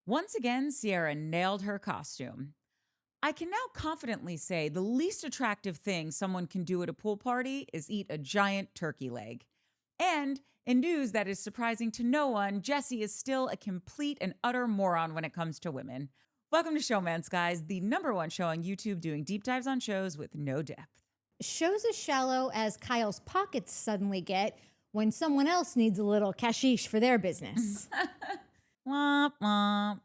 Once again, Ciara nailed her costume. I can now confidently say the least attractive thing someone can do at a pool party is eat a giant turkey leg. And in news that is surprising to no one, Jessie is still a complete and utter moron when it comes to women. Welcome to Showmance, guys, the #1 show on YouTube doing deep dives on shows with no depth. Shows as shallow as Kyle's pockets suddenly get when someone else needs a little cashish for their business. Womp womp.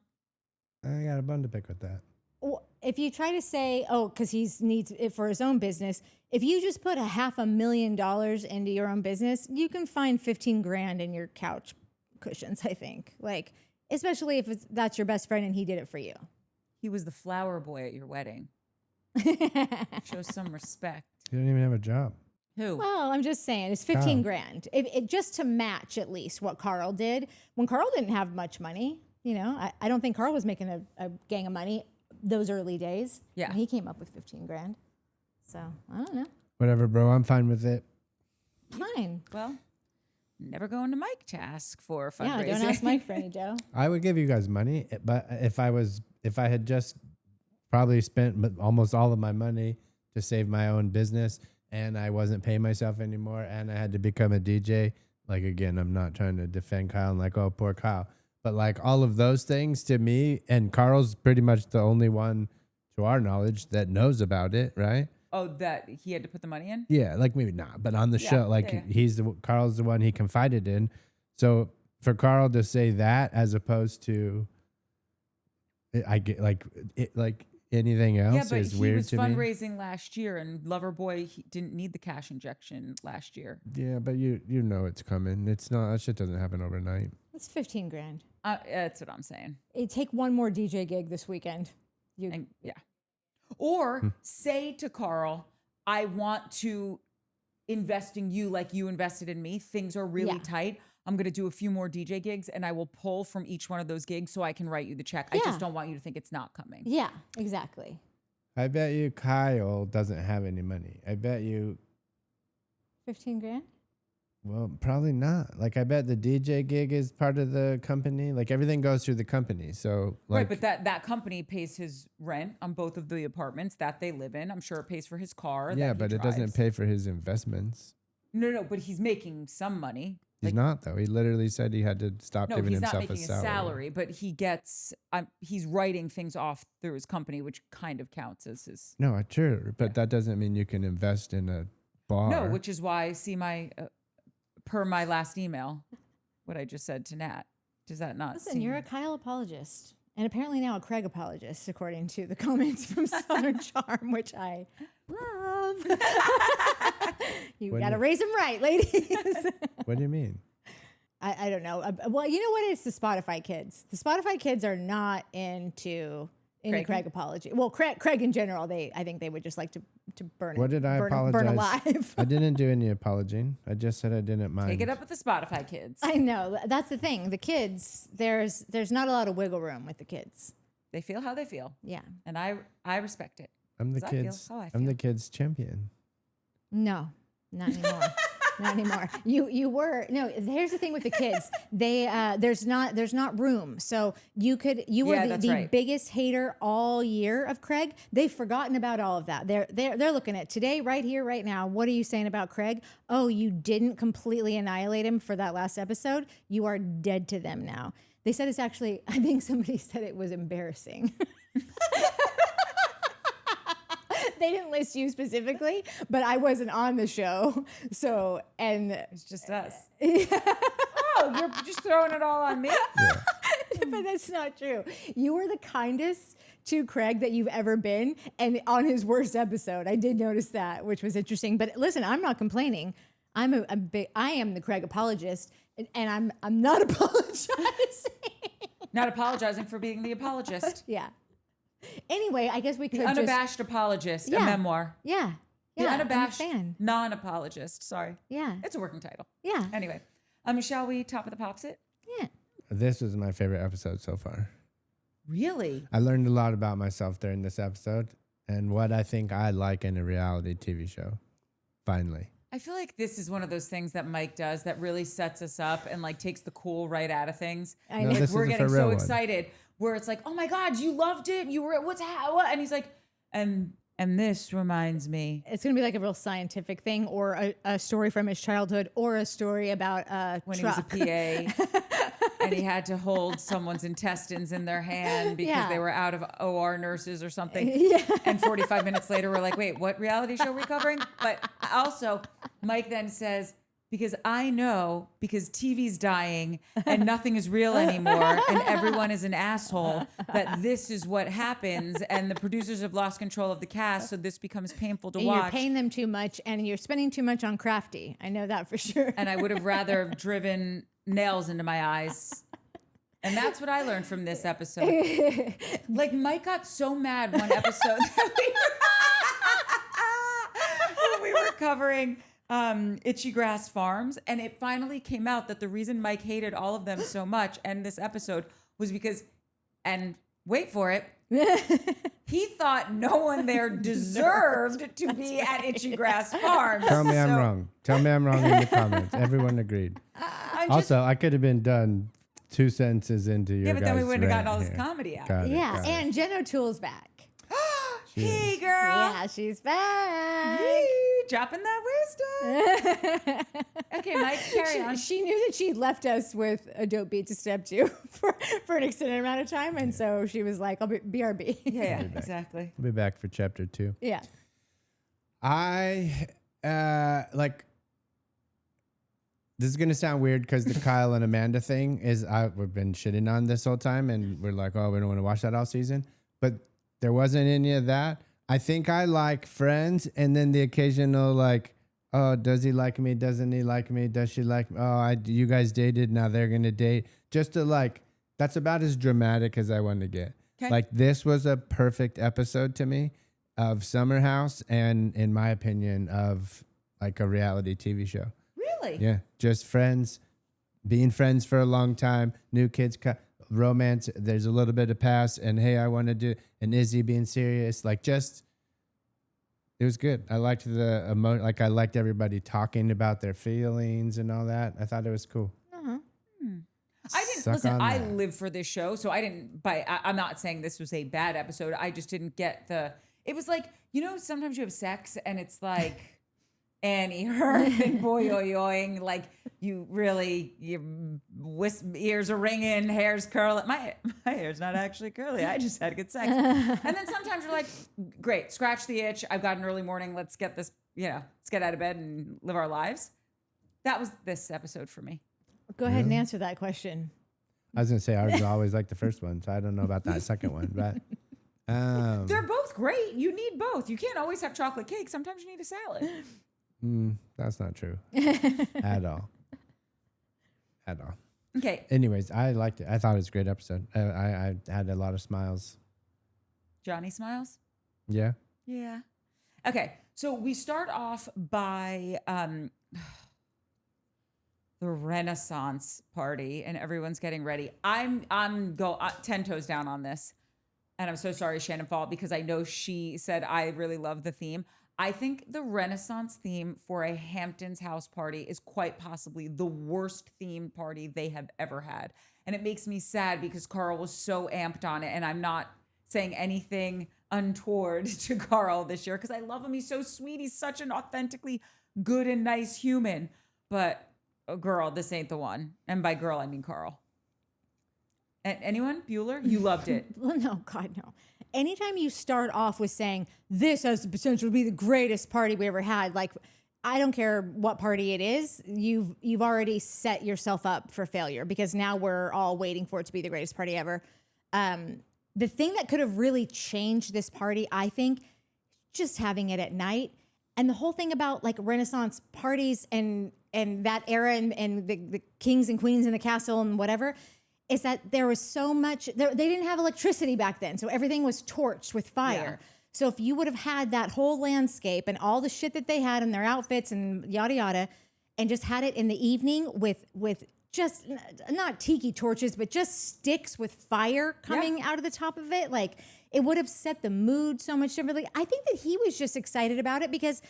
I got a bone to pick with that. If you try to say, oh, because he needs it for his own business, if you just put $500,000 into your own business, you can find 15 grand in your couch cushions, I think. Like, especially if that's your best friend and he did it for you. He was the flower boy at your wedding. Show some respect. You don't even have a job. Who? Well, I'm just saying, it's 15 grand. Just to match at least what Carl did. When Carl didn't have much money, you know, I don't think Carl was making a gang of money those early days. Yeah. And he came up with 15 grand. So, I don't know. Whatever, bro. I'm fine with it. Fine. Well, never going to Mike to ask for fundraising. Yeah, don't ask Mike for any dough. I would give you guys money, but if I had just probably spent almost all of my money to save my own business and I wasn't paying myself anymore and I had to become a DJ, like, again, I'm not trying to defend Kyle and like, oh, poor Kyle. But like all of those things to me, and Carl's pretty much the only one to our knowledge that knows about it, right? Oh, that he had to put the money in? Yeah, like maybe not, but on the show, like Carl's the one he confided in. So for Carl to say that as opposed to, I get like anything else is weird to me. Yeah, but he was fundraising last year, and Loverboy he didn't need the cash injection last year. Yeah, but you know it's coming. It's not, that shit doesn't happen overnight. It's 15 grand. That's what I'm saying. Take one more DJ gig this weekend. Or say to Carl, I want to invest in you like you invested in me. Things are really tight. I'm going to do a few more DJ gigs and I will pull from each one of those gigs so I can write you the check. Yeah. I just don't want you to think it's not coming. Yeah, exactly. I bet you Kyle doesn't have any money. I bet you 15 grand? Well, probably not. Like, I bet the DJ gig is part of the company. Like, everything goes through the company. So, like, right, but that company pays his rent on both of the apartments that they live in. I'm sure it pays for his car. Yeah, but it doesn't pay for his investments. No, but he's making some money. He's not, though. He literally said he had to stop giving himself a salary. No, he's not making a salary, but he gets, he's writing things off through his company, which kind of counts as his. No, true. But that doesn't mean you can invest in a bar. No, which is why I see per my last email, what I just said to Nat. Does that not Listen, you're a Kyle apologist. And apparently now a Craig apologist, according to the comments from Southern Charm, which I love. You got to raise them right, ladies. What do you mean? I don't know. Well, you know what? It's the Spotify kids. The Spotify kids are not into any Craig apology. Well, Craig in general, I think they would just like to burn. What did I apologize? Burn alive. I didn't do any apologizing. I just said I didn't mind. Take it up with the Spotify kids. I know. That's the thing. The kids, there's not a lot of wiggle room with the kids. They feel how they feel. Yeah. And I respect it. I'm the kids. I'm the kids champion. No, not anymore. Not anymore. You were no. Here's the thing with the kids. There's not room. So you were the biggest hater all year of Craig. They've forgotten about all of that. They're looking at today, right here, right now. What are you saying about Craig? Oh, you didn't completely annihilate him for that last episode. You are dead to them now. They said it's actually. I think somebody said it was embarrassing. They didn't list you specifically, but I wasn't on the show. So, and it's just us. Oh, you're just throwing it all on me? Yeah. But that's not true. You were the kindest to Craig that you've ever been. And on his worst episode, I did notice that, which was interesting. But listen, I'm not complaining. I am the Craig apologist, and I'm not apologizing. Not apologizing for being the apologist. Yeah. Anyway, I guess we could unabashed apologist, a memoir. Yeah. The unabashed non-apologist. Sorry. Yeah. It's a working title. Yeah. Anyway, shall we top of the pops it? Yeah. This is my favorite episode so far. Really? I learned a lot about myself during this episode and what I think I like in a reality TV show. Finally. I feel like this is one of those things that Mike does that really sets us up and like takes the cool right out of things. I know. Like, we're getting so excited. where it's like, oh my God, you loved it. You were, what? And he's like, and this reminds me. It's going to be like a real scientific thing, or a story from his childhood, or a story about when truck. he was a PA and he had to hold someone's intestines in their hand because they were out of OR nurses or something. Yeah. And 45 minutes later, we're like, wait, what reality show are we covering? But also, Mike then says, because I know, because TV's dying and nothing is real anymore and everyone is an asshole, that this is what happens and the producers have lost control of the cast, so this becomes painful to watch. You're paying them too much and you're spending too much on crafty. I know that for sure. And I would have rather have driven nails into my eyes. And that's what I learned from this episode. Like, Mike got so mad one episode that we were covering Itchy Grass Farms, and it finally came out that the reason Mike hated all of them so much and this episode was because, and wait for it, he thought no one there deserved to be at Itchy Grass Farms. Tell me I'm wrong. Tell me I'm wrong in the comments. Everyone agreed. Also, I could have been done 2 sentences into your. Yeah, but then we wouldn't have gotten all this here. comedy out. Got it. And Jen O'Toole's back. Hey, girl. Yeah, she's back. Yay, dropping that wisdom. Okay, Mike, carry on. She knew that she left us with a dope beat to step to for an extended amount of time. And so she was like, I'll be BRB. Yeah, exactly. I'll be back for chapter 2. Yeah. I like. This is gonna sound weird because the Kyle and Amanda thing is we've been shitting on this whole time, and we're like, oh, we don't want to watch that all season. But there wasn't any of that. I think I like Friends, and then the occasional like, oh, does he like me? Doesn't he like me? Does she like me? Oh, you guys dated. Now they're gonna date. Just to like, that's about as dramatic as I want to get. Okay. Like, this was a perfect episode to me of Summer House, and in my opinion, of like a reality TV show. Really? Yeah, just friends, being friends for a long time, new kids, romance, there's a little bit of past, and hey, I want to do, and Izzy being serious, like just, it was good. I liked the like I liked everybody talking about their feelings and all that. I thought it was cool. Uh-huh. I didn't, listen, I live for this show, so I didn't, I'm not saying this was a bad episode. I just didn't get it was like, you know, sometimes you have sex and it's like, Annie Herb and boy-oing, like you really, your ears are ringing, hair's curling. My hair's not actually curly. I just had good sex. And then sometimes you're like, great, scratch the itch. I've got an early morning. Let's get this, let's get out of bed and live our lives. That was this episode for me. Go ahead and answer that question. I was going to say, I was always like the first one, so I don't know about that second one, but. They're both great. You need both. You can't always have chocolate cake. Sometimes you need a salad. That's not true at all. At all. Okay. Anyways, I liked it. I thought it was a great episode. I had a lot of smiles. Johnny smiles? Yeah. Yeah. Okay. So we start off by the Renaissance party, and everyone's getting ready. I'm 10 toes down on this. And I'm so sorry, Shannon Fall, because I know she said I really love the theme. I think the Renaissance theme for a Hamptons house party is quite possibly the worst themed party they have ever had. And it makes me sad because Carl was so amped on it. And I'm not saying anything untoward to Carl this year because I love him. He's so sweet. He's such an authentically good and nice human. But girl, this ain't the one. And by girl, I mean Carl. Anyone? Bueller? You loved it. Well, no, God, no. Anytime you start off with saying, this has the potential to be the greatest party we ever had, like, I don't care what party it is, you've already set yourself up for failure because now we're all waiting for it to be the greatest party ever. The thing that could have really changed this party, I think, just having it at night. And the whole thing about like Renaissance parties and that era and the kings and queens in the castle and whatever, is that there was so much, they didn't have electricity back then. So everything was torched with fire. Yeah. So if you would have had that whole landscape and all the shit that they had in their outfits and yada, yada, and just had it in the evening with just not tiki torches, but just sticks with fire coming out of the top of it, like it would have set the mood so much differently. I think that he was just excited about it because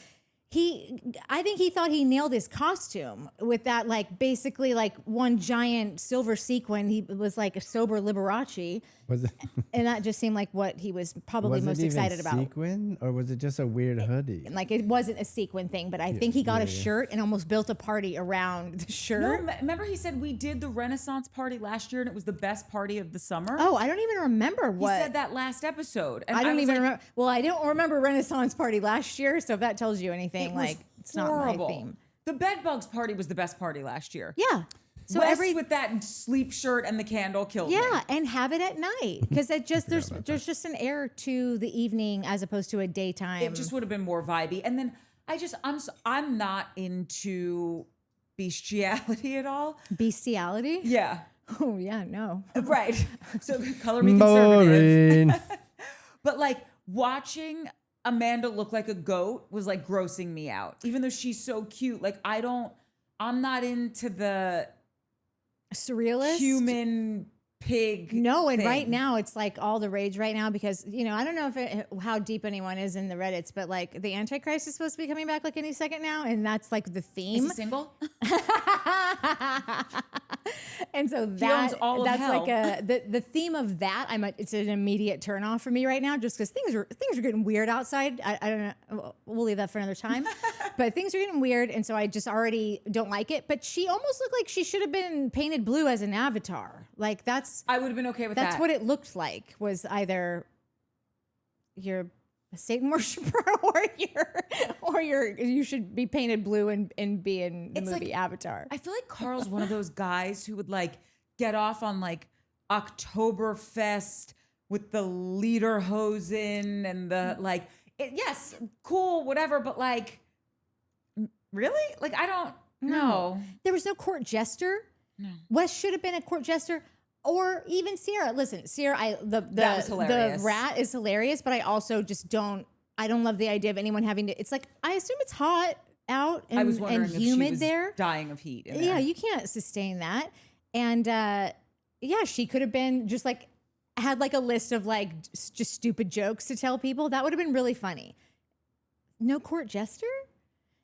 I think he thought he nailed his costume with that, like basically like one giant silver sequin. He was like a sober Liberace. Was it? And that just seemed like what he was probably most excited about. Sequin, or was it just a weird hoodie? Like it wasn't a sequin thing, but I think he got a shirt and almost built a party around the shirt. No, remember he said we did the Renaissance party last year and it was the best party of the summer? Oh, I don't even remember what. He said that last episode. And I don't even remember. Well, I don't remember Renaissance party last year, so if that tells you anything, it's horrible. Not my theme. The Bedbugs party was the best party last year. Yeah. So West with that sleep shirt and the candle killed me. Yeah, and have it at night because it just there's just an air to the evening as opposed to a daytime. It just would have been more vibey. And then I'm not into bestiality at all. Bestiality? Yeah. Oh yeah, no. Right. So color me conservative. But like watching Amanda look like a goat was like grossing me out. Even though she's so cute, like I'm not into the surrealist human pig. No, and thing. right now it's like all the rage right now because I don't know how deep anyone is in the Reddits, but like the Antichrist is supposed to be coming back like any second now, and that's like the theme. Is he single? And so that's like the theme of that. It's an immediate turn off for me right now, just because things are getting weird outside. I don't know. We'll leave that for another time. But things are getting weird, and so I just already don't like it. But she almost looked like she should have been painted blue as an avatar. Like I would have been okay with that. That's what it looked like. Was either you're a Satan worshiper or you should be painted blue and be in the movie Avatar. I feel like Carl's one of those guys who would like get off on like Oktoberfest with the lederhosen and the like. Yes, cool, whatever, but like, really? Like, I don't know. There was no court jester. No. Wes should have been a court jester. Or even Ciara. Listen, Ciara, that was hilarious. The rat is hilarious, but I also just don't love the idea of anyone having to. It's like I assume it's hot out and, I was wondering and if humid she was there, dying of heat. Yeah, you can't sustain that. And she could have been just like had like a list of like just stupid jokes to tell people. That would have been really funny. No court jester,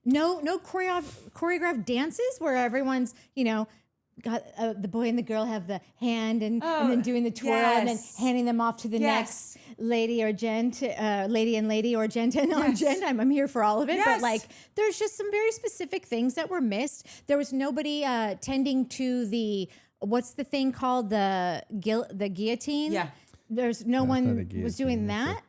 no choreographed dances where everyone's got the boy and the girl have the hand and then doing the twirl and then handing them off to the next lady or gent, lady or gent and non-gent. I'm here for all of it. But like, there's just some very specific things that were missed. There was nobody tending to the, what's the thing called? The guillotine. Yeah. There's no one was doing that.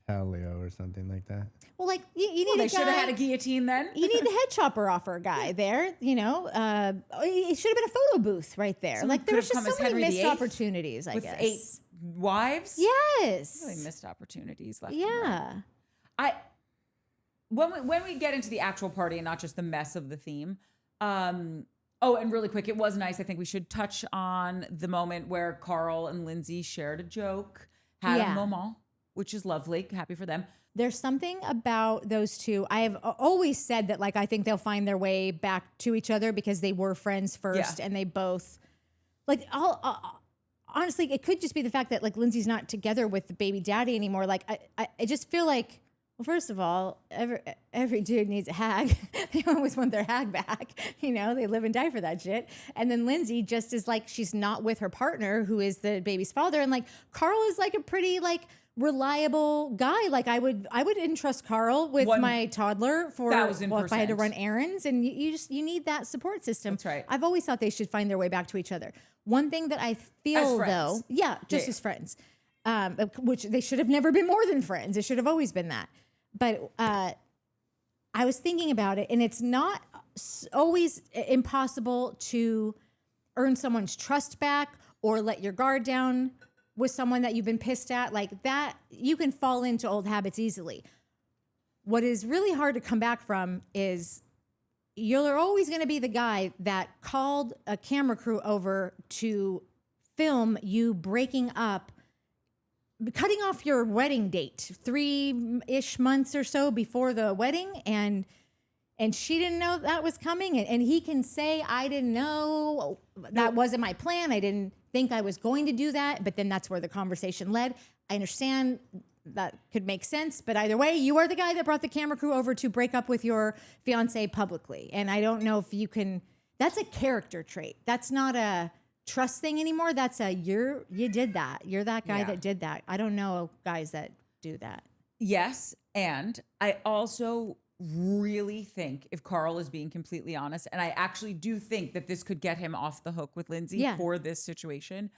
Paleo or something like that. Well, like you need a guy. They should have had a guillotine then. You need the head chopper offer guy there. It should have been a photo booth right there. Someone like there was just so many missed opportunities. I guess with 8 wives. Yes, really missed opportunities left. Yeah. When we get into the actual party and not just the mess of the theme. And really quick, it was nice. I think we should touch on the moment where Carl and Lindsay shared a joke, had a moment, which is lovely. Happy for them. There's something about those two. I have always said that, like, I think they'll find their way back to each other because they were friends first and they both, like, honestly, it could just be the fact that, like, Lindsay's not together with the baby daddy anymore. Like, I just feel like, well, first of all, every dude needs a hag. They always want their hag back. They live and die for that shit. And then Lindsay just is like, she's not with her partner, who is the baby's father. And, like, Carl is, like, a pretty, like, reliable guy. Like I would entrust Carl with my toddler for if I had to run errands, and you need that support system. That's right. I've always thought they should find their way back to each other. One thing that I feel though, as friends, which they should have never been more than friends. It should have always been that. But I was thinking about it, and it's not always impossible to earn someone's trust back or let your guard down with someone that you've been pissed at. Like that, you can fall into old habits easily. What is really hard to come back from is you're always going to be the guy that called a camera crew over to film you breaking up, cutting off your wedding date 3-ish months or so before the wedding, and she didn't know that was coming, and he can say, I didn't know, that wasn't my plan, I didn't think I was going to do that, but then that's where the conversation led. I understand that could make sense. But either way, you are the guy that brought the camera crew over to break up with your fiance publicly. And I don't know if you can, that's a character trait. That's not a trust thing anymore. That's you did that. You're that guy that did that. I don't know guys that do that. Yes. And I also really think, if Carl is being completely honest, and I actually do think that this could get him off the hook with Lindsay for this situation,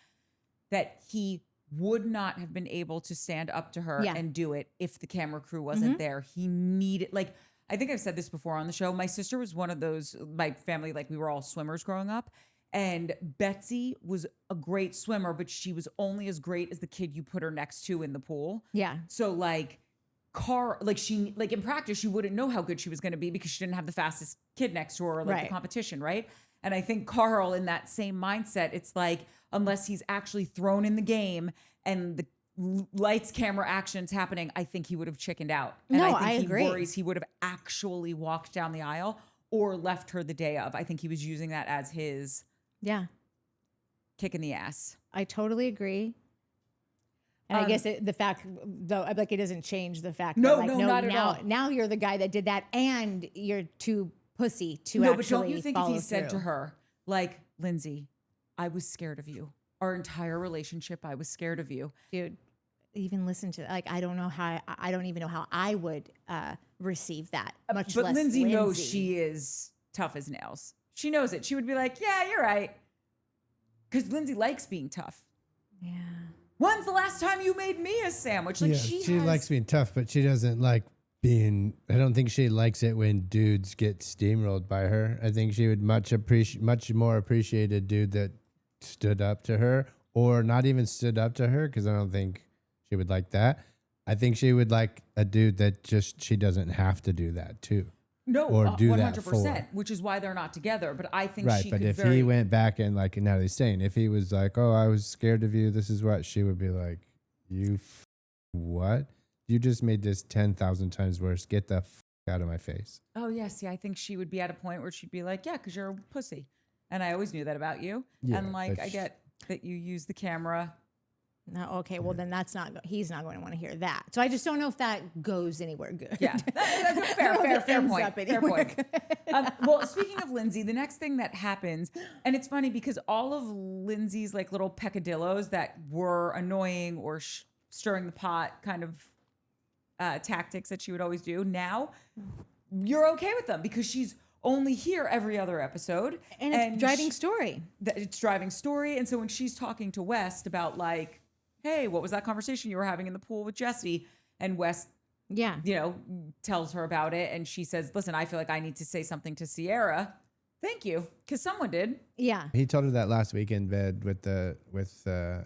that he would not have been able to stand up to her and do it if the camera crew wasn't there. He needed, like, I think I've said this before on the show. My sister was one of those, my family, like we were all swimmers growing up. And Betsy was a great swimmer, but she was only as great as the kid you put her next to in the pool. Yeah. So like in practice, you wouldn't know how good she was going to be because she didn't have the fastest kid next to her or like the competition. Right. And I think Carl, in that same mindset, it's like, unless he's actually thrown in the game and the lights, camera, actions happening, I think he would have chickened out. And I think he worries he would have actually walked down the aisle or left her the day of. I think he was using that as his kick in the ass. I totally agree. And I guess the fact, though, like, it doesn't change the fact that, like, not at all. Now you're the guy that did that, and you're too pussy to actually. No, but don't you think if he said through. to her, like, Lindsay, I was scared of you. Our entire relationship, I was scared of you. Dude, even listen to, like, I don't even know how I would receive that, much but less Lindsay knows she is tough as nails. She knows it. She would be like, yeah, you're right. Because Lindsay likes being tough. Yeah. When's the last time you made me a sandwich? Like she likes being tough, but she doesn't like being. I don't think she likes it when dudes get steamrolled by her. I think she would much more appreciate a dude that stood up to her, or not even stood up to her, because I don't think she would like that. I think she would like a dude that just she doesn't have to do that too. No, or do 100%, that for, which is why they're not together. But I think she but could if he went back and, like Natalie's saying, if he was like, "Oh, I was scared of you," this is what she would be like. What? You just made this 10,000 times worse. Get the out of my face. Oh yeah, see, I think she would be at a point where she'd be like, "Yeah, because you're a pussy," and I always knew that about you. Yeah, and like, I get that you use the camera. No, okay, well then he's not going to want to hear that. So I just don't know if that goes anywhere good. Yeah, that's a fair point. Fair point. Well, speaking of Lindsay, the next thing that happens, and it's funny because all of Lindsay's like little peccadillos that were annoying or stirring the pot kind of tactics that she would always do, now you're okay with them because she's only here every other episode. And it's driving story. It's driving story. And so when she's talking to West about like, hey, what was that conversation you were having in the pool with Jesse? And West, tells her about it. And she says, listen, I feel like I need to say something to Ciara. Thank you. Because someone did. Yeah. He told her that last week in bed with I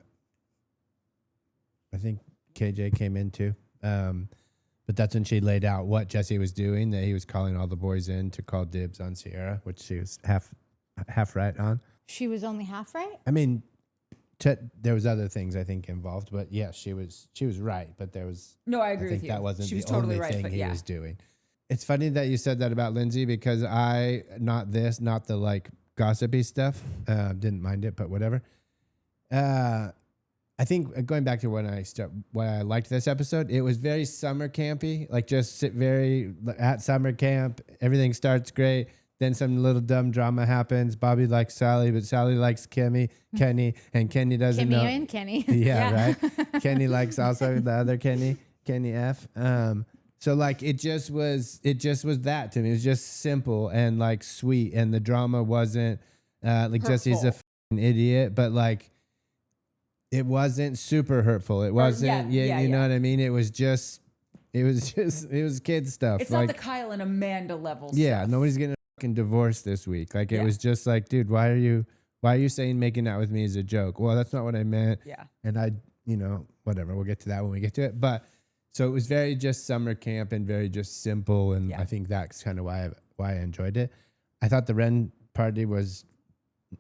think KJ came in too. But that's when she laid out what Jesse was doing, that he was calling all the boys in to call dibs on Ciara, which she was half right on. She was only half right? I mean, there was other things I think involved, but yes, she was right. But there was I agree with you. That wasn't the totally only thing he was doing. It's funny that you said that about Lindsay because not the like gossipy stuff. Didn't mind it, but whatever. I think going back to why I liked this episode, it was very summer campy, like just very at summer camp. Everything starts great. Then some little dumb drama happens. Bobby likes Sally, but Sally likes Kenny, and Kenny doesn't know. Kimmy and Kenny. Yeah, right. Kenny likes also the other Kenny F. So like it just was that to me. It was just simple and like sweet, and the drama wasn't like Jesse's a f***ing idiot, but like it wasn't super hurtful. It wasn't. You know what I mean. It was kid stuff. It's like, not the Kyle and Amanda level. Yeah, stuff. nobody's getting divorced this week. Like it was just like, dude, why are you saying making out with me is a joke? Well, that's not what I meant. Yeah. And I, whatever. We'll get to that when we get to it. But so it was very just summer camp and very just simple. And I think that's kind of why I enjoyed it. I thought the Ren party was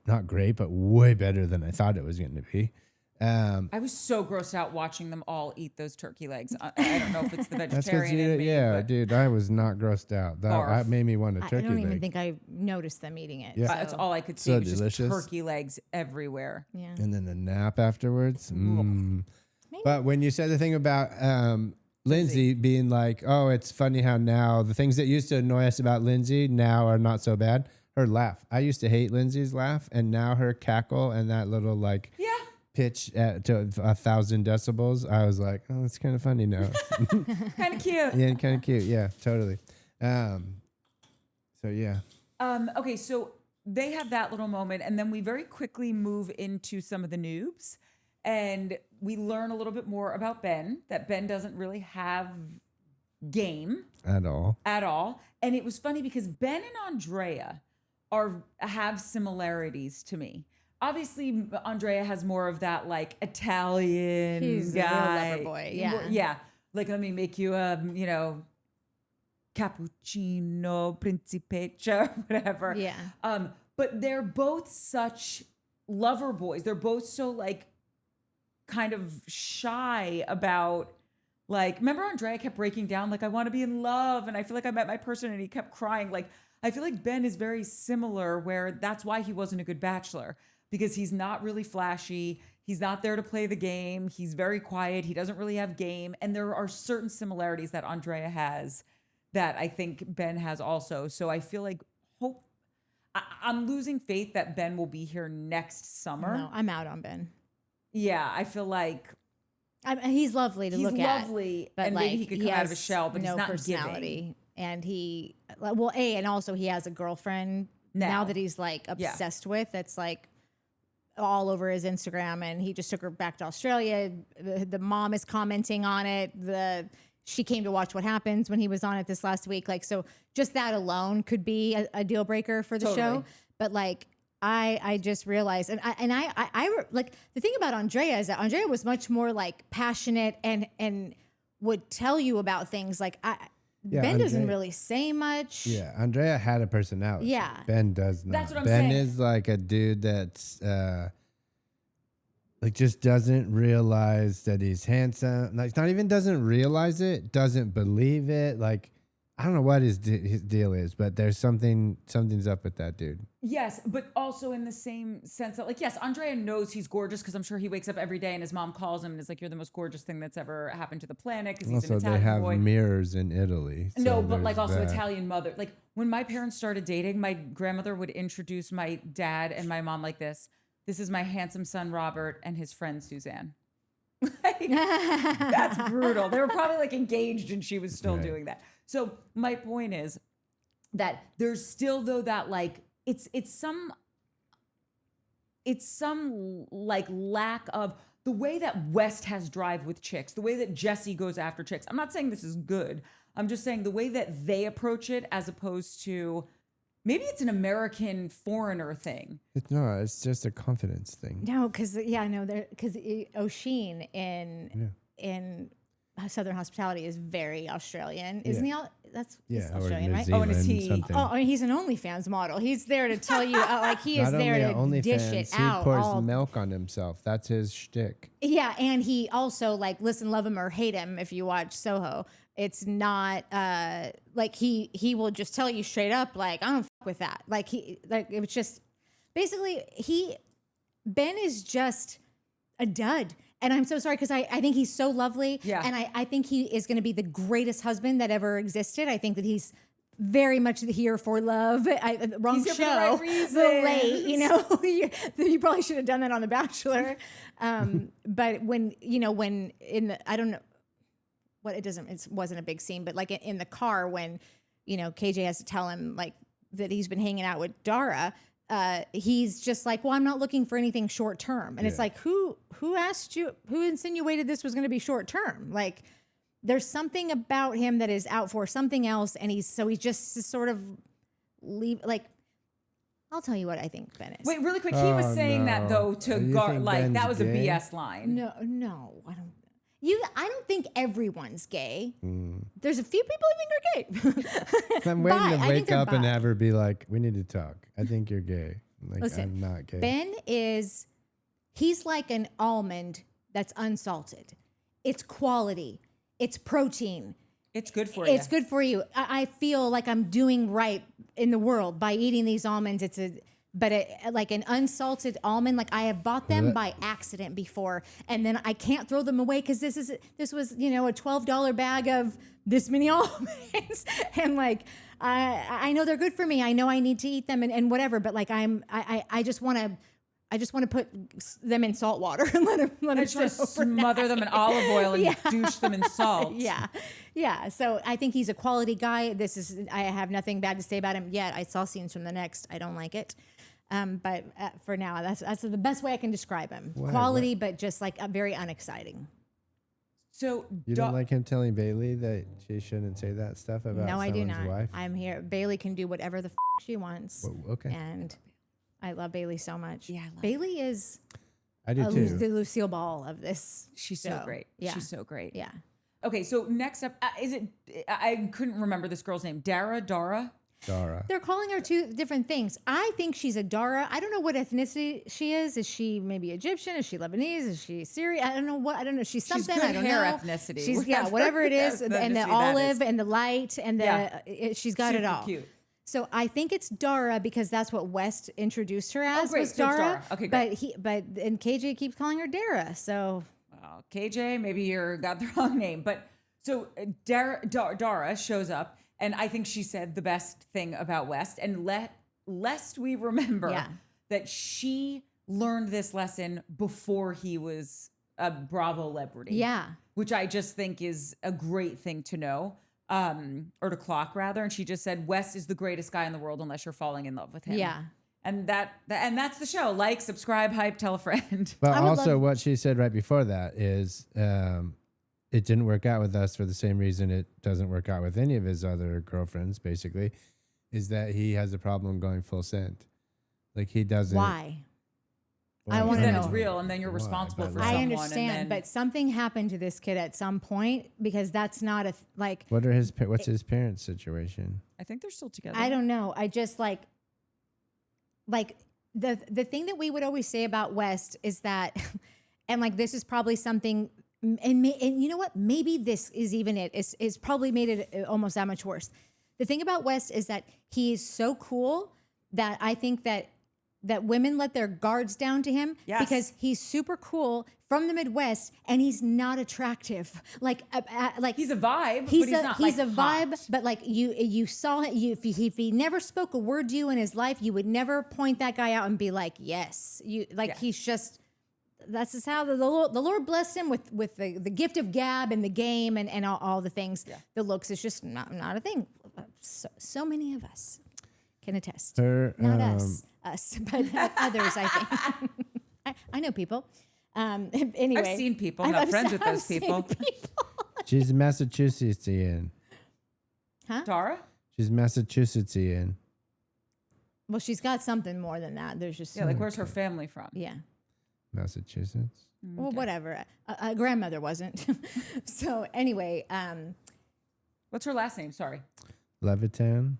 not great, but way better than I thought it was going to be. I was so grossed out watching them all eat those turkey legs. I don't know if it's the vegetarian in me. Yeah, dude, I was not grossed out. That made me want a turkey leg. I don't even think I noticed them eating it. Yeah. That's all I could see. So was delicious. Just turkey legs everywhere. Yeah. And then the nap afterwards. But when you said the thing about Lindsay being like, oh, it's funny how now the things that used to annoy us about Lindsay now are not so bad. Her laugh. I used to hate Lindsay's laugh, and now her cackle and that little like pitch to 1,000 decibels. I was like, oh, it's kind of funny now. Kind of cute. Yeah, kind of cute. Yeah, totally. So yeah. Okay, so they have that little moment, and then we very quickly move into some of the noobs, and we learn a little bit more about Ben, that Ben doesn't really have game At all. And it was funny because Ben and Andrea have similarities to me. Obviously, Andrea has more of that like Italian He's guy. a real lover boy. Yeah. Yeah. Like, let me make you a, cappuccino, principessa, whatever. Yeah. But they're both such lover boys. They're both so like kind of shy about like, remember Andrea kept breaking down, like, I want to be in love. And I feel like I met my person, and he kept crying. Like, I feel like Ben is very similar, where that's why he wasn't a good bachelor, because he's not really flashy. He's not there to play the game. He's very quiet. He doesn't really have game. And there are certain similarities that Andrea has that I think Ben has also. So I feel like I'm losing faith that Ben will be here next summer. No, I'm out on Ben. Yeah, I feel like he's lovely to look at. He's lovely, but and like, maybe he could come out of his shell, but no he's not personality. giving. And and also he has a girlfriend now that he's like obsessed with. That's like all over his Instagram, and he just took her back to Australia. The mom is commenting on it. She came to watch What Happens when he was on it this last week. Like, so just that alone could be a deal breaker for the show. But like, I just realized, and I like, the thing about Andrea is that Andrea was much more like passionate and would tell you about things. Like Ben doesn't really say much. Yeah, Andrea had a personality. Yeah, Ben does not. That's what I'm saying. Ben is like a dude that's like just doesn't realize that he's handsome. Like, not even doesn't realize it, doesn't believe it. Like, I don't know what his deal is, but there's something's up with that dude. Yes, but also in the same sense that, like, yes, Andrea knows he's gorgeous because I'm sure he wakes up every day and his mom calls him and is like, "You're the most gorgeous thing that's ever happened to the planet." Because he's an Italian they have boy. mirrors in Italy. So no, but like also that. Italian mother. Like, when my parents started dating, my grandmother would introduce my dad and my mom like this. This is my handsome son, Robert, and his friend, Suzanne. Like, that's brutal. They were probably like engaged and she was still doing that. So my point is that there's still, though, that like, it's some like lack of the way that West has drive with chicks, the way that Jesse goes after chicks. I'm not saying this is good. I'm just saying the way that they approach it, as opposed to, maybe it's an American foreigner thing. It's just a confidence thing. No, because O'Sheen in Southern Hospitality is very Australian, isn't he? He's Australian, right? Oh, and is he? something. Oh, I mean, he's an OnlyFans model. He's there to tell you, like, he is Not there only to dish OnlyFans, it out. He pours milk on himself. That's his shtick. Yeah, and he also, like, listen, love him or hate him. If you watch Soho, it's not like he will just tell you straight up, like, I don't fuck with that. Like, it was just basically Ben is just a dud. And I'm so sorry, because I think he's so lovely. Yeah. And I think he is going to be the greatest husband that ever existed. I think that he's very much here for love. Wrong he's show. For the right you probably should have done that on The Bachelor. But when in the, I don't know what it wasn't a big scene, but like in the car when, KJ has to tell him like that he's been hanging out with Dara. He's just like, well, I'm not looking for anything short term. And it's like, who asked you, who insinuated this was going to be short term? Like, there's something about him that is out for something else. And he's just sort of I'll tell you what I think Ben is. Wait, really quick. He was saying that though to like, that was gay? a BS line. No, I don't. I don't think everyone's gay. There's a few people who think they're gay. I'm waiting to wake up and have her be like, "We need to talk. I think you're gay." Like, listen, I'm not gay. Ben he's like an almond that's unsalted. It's quality. It's protein. It's good for you. It's good for you. I feel like I'm doing right in the world by eating these almonds. but like an unsalted almond, like I have bought them by accident before, and then I can't throw them away because this was a $12 bag of this many almonds, and like I know they're good for me. I know I need to eat them and whatever, but like I just want to put them in salt water and let them smother them in olive oil and douche them in salt. Yeah. So I think he's a quality guy. I have nothing bad to say about him yet. I saw scenes from the next. I don't like it. But for now, that's the best way I can describe him. Quality, but just like very unexciting. So you don't like him telling Bailey that she shouldn't say that stuff about no, I do someone's not. wife? I'm here. Bailey can do whatever the she wants. Well, okay. And I love Bailey so much. Yeah, I love Bailey is I do too. The Lucille Ball of this. She's so great. Yeah. She's so great. Yeah. Okay, so next up, I couldn't remember this girl's name. Dara? They're calling her two different things. I think she's a Dara. I don't know what ethnicity she is. Is she maybe Egyptian? Is she Lebanese? Is she Syrian? I don't know. She's something. She's good I don't hair know. ethnicity. She's whatever it is, and the olive and the light and she's got super it all. Cute. So I think it's Dara because that's what West introduced her as. Great. Was So it's Dara. Dara. Okay, great. But KJ keeps calling her Dara. So KJ, maybe you got the wrong name, but so Dara shows up. And I think she said the best thing about West. And lest we remember that she learned this lesson before he was a Bravo celebrity. Yeah. Which I just think is a great thing to know, or to clock rather. And she just said, West is the greatest guy in the world unless you're falling in love with him. Yeah. And that's the show. Like, subscribe, hype, tell a friend. But also what she said right before that is it didn't work out with us for the same reason it doesn't work out with any of his other girlfriends, basically, is that he has a problem going full scent. Like he doesn't. Why? I want to know. It's real, and then you're responsible for someone. I understand, but something happened to this kid at some point because that's not like. What's his parents' situation? I think they're still together. I don't know. I just like the thing that we would always say about West is that, and like this is probably something. And you know what? Maybe this is even it. It's probably made it almost that much worse. The thing about West is that he is so cool that I think that women let their guards down to him because he's super cool from the Midwest and he's not attractive. Like he's a vibe. He's a vibe, but like you saw it. If he never spoke a word to you in his life, you would never point that guy out and be like, yes, he's just. That's just how the Lord blessed him with the gift of gab and the game and all the things. Yeah. The looks is just not a thing. So many of us can attest. Not us, but others, I think. I know people. Anyway. I've seen people. I'm not friends with those people. She's Massachusettsian. Huh? Dara? She's Massachusettsian. Well, she's got something more than that. There's just where's her family from? Yeah. Massachusetts. Well, whatever. A grandmother wasn't. So anyway, what's her last name? Sorry. Levitan.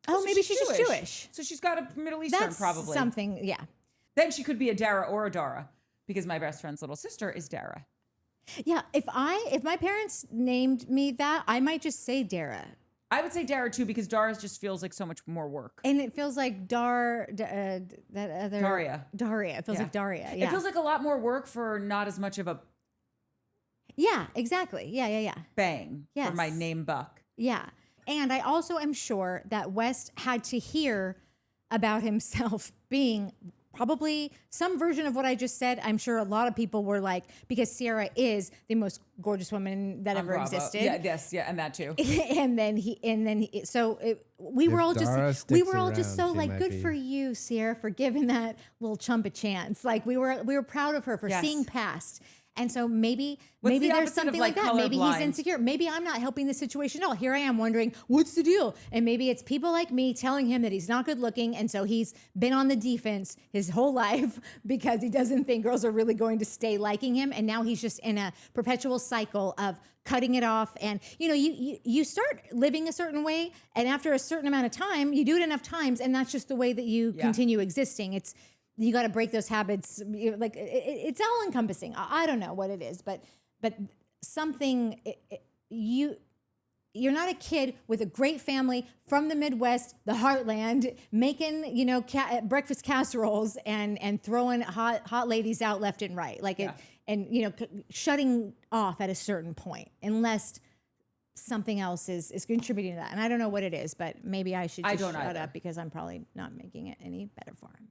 Oh, so maybe she's just Jewish. So she's got a Middle Eastern. That's probably something. Yeah. Then she could be a Dara or a Dara because my best friend's little sister is Dara. Yeah. If my parents named me that, I might just say Dara. I would say Dara too because Dara just feels like so much more work. And it feels like Daria. Daria. It feels like Daria. Yeah. It feels like a lot more work for not as much of a. Yeah, exactly. Yeah. Bang. Yes. For my name buck. Yeah. And I also am sure that West had to hear about himself being probably some version of what I just said. I'm sure a lot of people were like, because Ciara is the most gorgeous woman that ever existed. Yeah, and that too. We were all just so like, good for you, Ciara, for giving that little chump a chance. Like we were proud of her for seeing past. And so maybe there's something like that. Maybe he's insecure. Maybe I'm not helping the situation at all. Here I am wondering, what's the deal? And maybe it's people like me telling him that he's not good looking. And so he's been on the defense his whole life because he doesn't think girls are really going to stay liking him. And now he's just in a perpetual cycle of cutting it off. And, you start living a certain way. And after a certain amount of time, you do it enough times. And that's just the way that you continue existing. You got to break those habits. Like it's all encompassing. I don't know what it is, but something you're not a kid with a great family from the Midwest, the heartland, making, you know, breakfast casseroles and throwing hot ladies out left and right. Like it, and, you know, shutting off at a certain point unless something else is contributing to that. And I don't know what it is, but maybe I should just shut up because I'm probably not making it any better for him.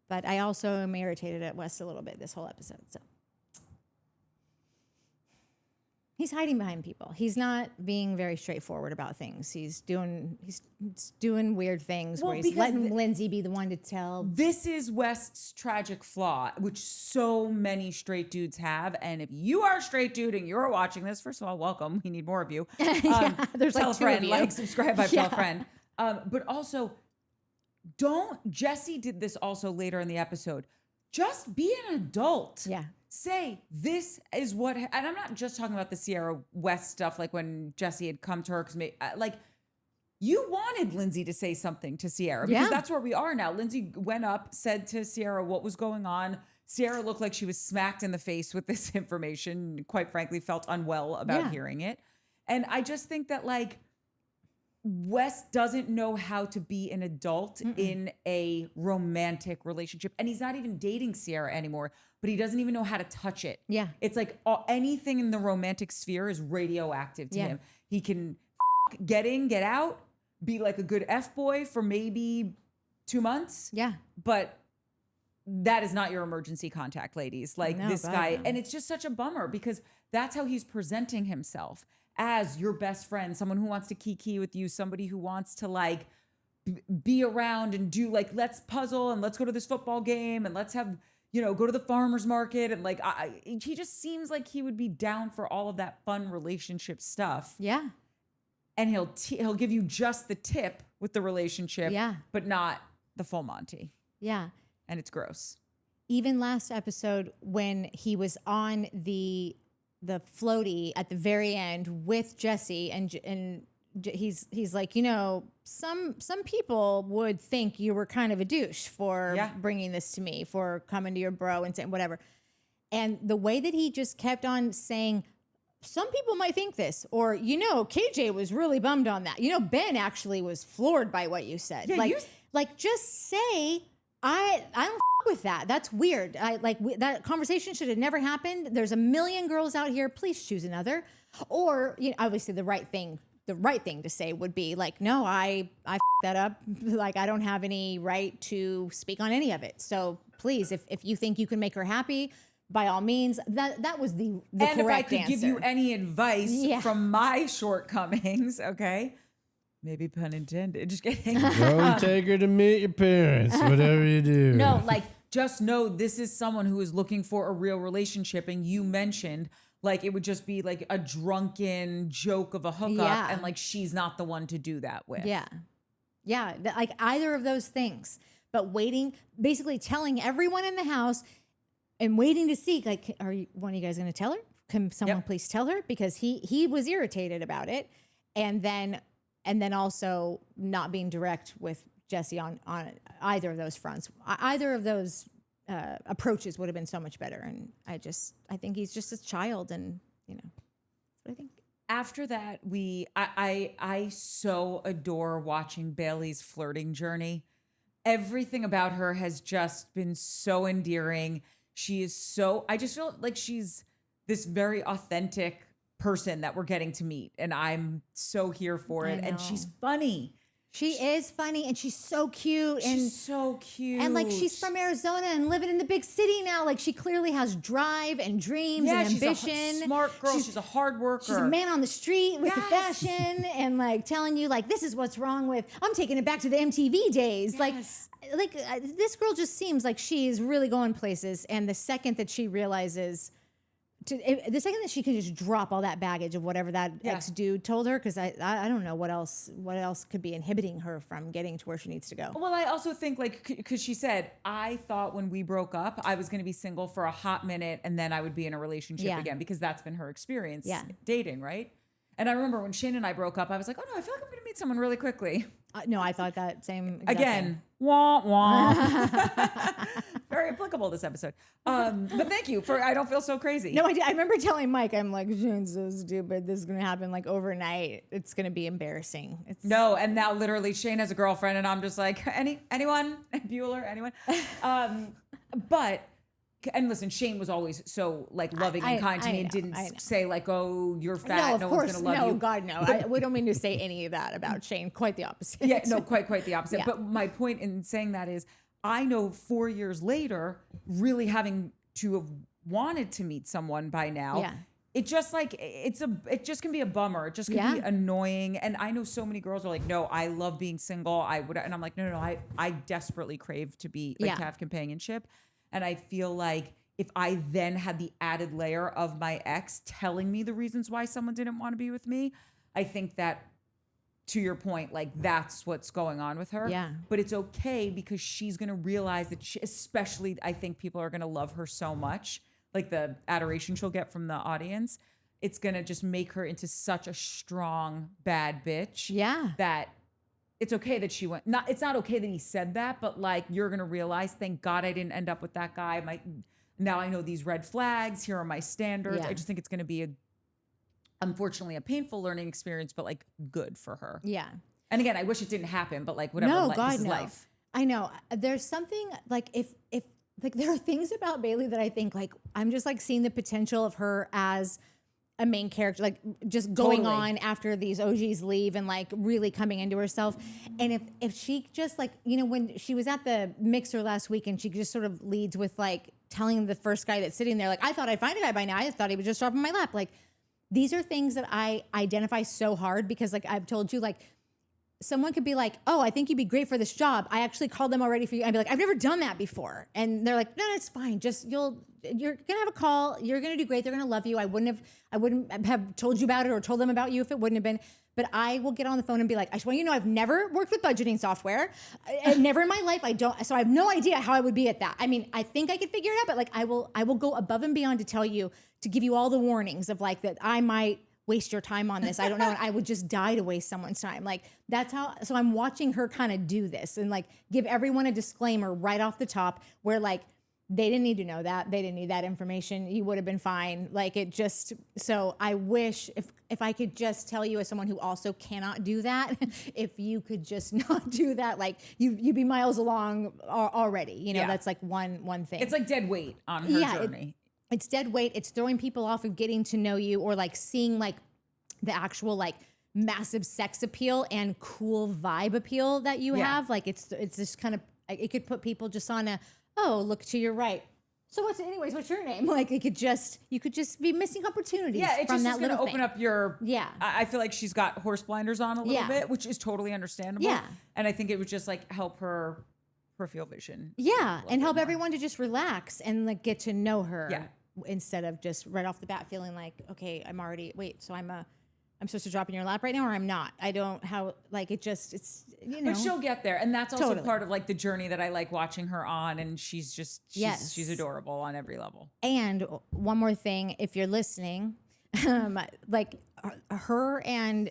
But I also am irritated at Wes a little bit this whole episode. So he's hiding behind people. He's not being very straightforward about things. He's doing weird things where he's letting Lindsay be the one to tell. This is West's tragic flaw, which so many straight dudes have. And if you are a straight dude and you're watching this, first of all, welcome. We need more of you. There's tell like a friend, two of you. like, subscribe, tell a friend. But also, Jesse did this also later in the episode. Just be an adult. Yeah. Say, this is what, and I'm not just talking about the Ciara West stuff, like when Jesse had come to her, because like, you wanted Lindsay to say something to Ciara, because that's where we are now. Lindsay went up, said to Ciara what was going on. Ciara looked like she was smacked in the face with this information, quite frankly, felt unwell about hearing it. And I just think that, like, Wes doesn't know how to be an adult in a romantic relationship. And he's not even dating Ciara anymore, but he doesn't even know how to touch it. Yeah. It's like anything in the romantic sphere is radioactive to him. He can get in, get out, be like a good F-boy for maybe 2 months. Yeah. But that is not your emergency contact, ladies. Like this guy. And it's just such a bummer because that's how he's presenting himself. As your best friend, someone who wants to kiki with you, somebody who wants to like be around and do like, let's puzzle and let's go to this football game and let's have, you know, go to the farmer's market. And like, he just seems like he would be down for all of that fun relationship stuff. Yeah. And he'll give you just the tip with the relationship, but not the full Monty. Yeah. And it's gross. Even last episode when he was on the floaty at the very end with Jesse and he's like, you know, some people would think you were kind of a douche for bringing this to me, for coming to your bro and saying whatever. And the way that he just kept on saying, some people might think this, or, you know, KJ was really bummed on that. You know, Ben actually was floored by what you said. Yeah, like just say, I don't with that. That's weird. That conversation should have never happened. There's a million girls out here. Please choose another. Or, you know, obviously the right thing to say would be like, no, I that up. Like, I don't have any right to speak on any of it. So please, if you think you can make her happy, by all means, that was the correct answer. And if I could give you any advice from my shortcomings, okay? Maybe pun intended. Just kidding. Don't take her to meet your parents, whatever you do. No, like, just know this is someone who is looking for a real relationship. And you mentioned, like, it would just be like a drunken joke of a hookup. And, like, she's not the one to do that with. Yeah. Yeah. Like, either of those things. But waiting, basically telling everyone in the house and waiting to see, like, one of you guys going to tell her? Can someone please tell her? Because he was irritated about it. And then also not being direct with Jesse on either of those fronts. Either of those approaches would have been so much better. And I think he's just a child, and, you know, that's what I think. After that, I so adore watching Bailey's flirting journey. Everything about her has just been so endearing. She is I just feel like she's this very authentic person that we're getting to meet, and I'm so here for it. And she's funny. She is funny, and she's so cute. She's so cute. And like, she's from Arizona and living in the big city now. Like, she clearly has drive and dreams and ambition. She's a smart girl. She's a hard worker. She's a man on the street with the fashion and like telling you like, this is what's wrong with, I'm taking it back to the MTV days. Yes. Like this girl just seems like she's really going places. And the second that she realizes the second that she can just drop all that baggage of whatever that ex-dude told her, because I don't know what else could be inhibiting her from getting to where she needs to go. Well, I also think, like, because she said, I thought when we broke up, I was going to be single for a hot minute and then I would be in a relationship again, because that's been her experience dating, right? And I remember when Shane and I broke up, I was like, oh no, I feel like I'm going to meet someone really quickly. No, I thought that same again. Wah, wah. very applicable this episode. But thank you I don't feel so crazy. No, I remember telling Mike, I'm like, Shane's so stupid. This is going to happen like overnight. It's going to be embarrassing. No, and now literally Shane has a girlfriend and I'm just like, anyone? Bueller, anyone? And listen, Shane was always so like loving and kind to me and didn't say like, oh, you're fat. No one's going to love you. No, God, no. We don't mean to say any of that about Shane. Quite the opposite. Yeah, no, quite the opposite. Yeah. But my point in saying that is I know 4 years later, really having to have wanted to meet someone by now. Yeah. It just like, it just can be a bummer. It just can be annoying. And I know so many girls are like, no, I love being single. And I'm like, no, I desperately crave to be like to have companionship. And I feel like if I then had the added layer of my ex telling me the reasons why someone didn't want to be with me, I think that, to your point, like that's what's going on with her. Yeah. But it's okay because she's going to realize that especially I think people are going to love her so much, like the adoration she'll get from the audience. It's going to just make her into such a strong, bad bitch. Yeah. That it's okay that she went. It's not okay that he said that, but like you're gonna realize, thank God I didn't end up with that guy. Now I know these red flags. Here are my standards. I just think it's gonna be unfortunately a painful learning experience, but like good for her. Yeah. And again, I wish it didn't happen, but like whatever. No, God, this is no. life. I know. There's something like if like there are things about Bailey that I think like I'm just like seeing the potential of her as a main character, like just going on after these OGs leave and like really coming into herself. And if she just like, when she was at the mixer last week and she just sort of leads with like telling the first guy that's sitting there, like, I thought I'd find a guy by now. I thought he would just drop in my lap. Like, these are things that I identify so hard because like I've told you, like someone could be like, oh, I think you'd be great for this job. I actually called them already for you. I'd be like, I've never done that before. And they're like, no, it's fine. Just you're going to have a call. You're going to do great. They're going to love you. I wouldn't have told you about it or told them about you if it wouldn't have been. But I will get on the phone and be like, I just want you to know I've never worked with budgeting software. Never in my life. So I have no idea how I would be at that. I mean, I think I could figure it out, but like I will go above and beyond to tell you, to give you all the warnings of like that I might waste your time on this. I don't know. And I would just die to waste someone's time. Like that's how, so I'm watching her kind of do this and like give everyone a disclaimer right off the top where like, they didn't need to know that. They didn't need that information. You would have been fine. Like it just, so I wish if I could just tell you as someone who also cannot do that, if you could just not do that, like you'd be miles along already. That's like one thing. It's like dead weight on her journey. It's dead weight. It's throwing people off of getting to know you or like seeing like the actual like massive sex appeal and cool vibe appeal that you have. Like it's just kind of, it could put people just on a, oh, look to your right. So what's your name? Like you could just be missing opportunities. Yeah, it's from just going to open up your, yeah. I feel like she's got horse blinders on a little bit, which is totally understandable. Yeah. And I think it would just like help her peripheral vision. Yeah. And help everyone to just relax and like get to know her. Yeah. Instead of just right off the bat feeling like, okay, so I'm supposed to drop in your lap right now or I'm not. I don't like it just, it's, But she'll get there. And that's also part of like the journey that I like watching her on. And she's she's adorable on every level. And one more thing, if you're listening, like her and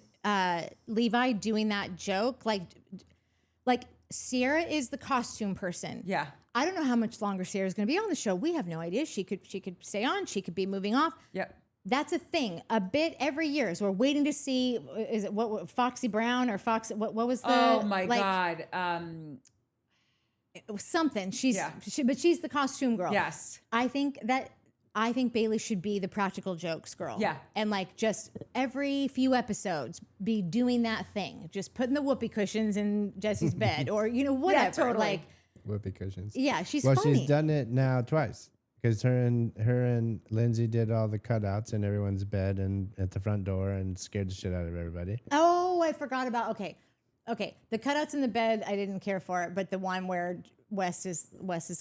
Levi doing that joke, like Ciara is the costume person. Yeah. I don't know how much longer Ciara's going to be on the show. We have no idea. She could stay on. She could be moving off. Yep. That's a thing. A bit every year. So we're waiting to see. Is it what Foxy Brown or Fox? What was the? Oh my God. It was something. But she's the costume girl. Yes. I think Bailey should be the practical jokes girl. Yeah. And like just every few episodes be doing that thing. Just putting the whoopee cushions in Jesse's bed or whatever. Yeah, totally. Like whoopee cushions. Yeah, she's funny. She's done it now twice. Because her and Lindsay did all the cutouts in everyone's bed and at the front door and scared the shit out of everybody. Oh, I forgot about. Okay. The cutouts in the bed, I didn't care for it, but the one where Wes's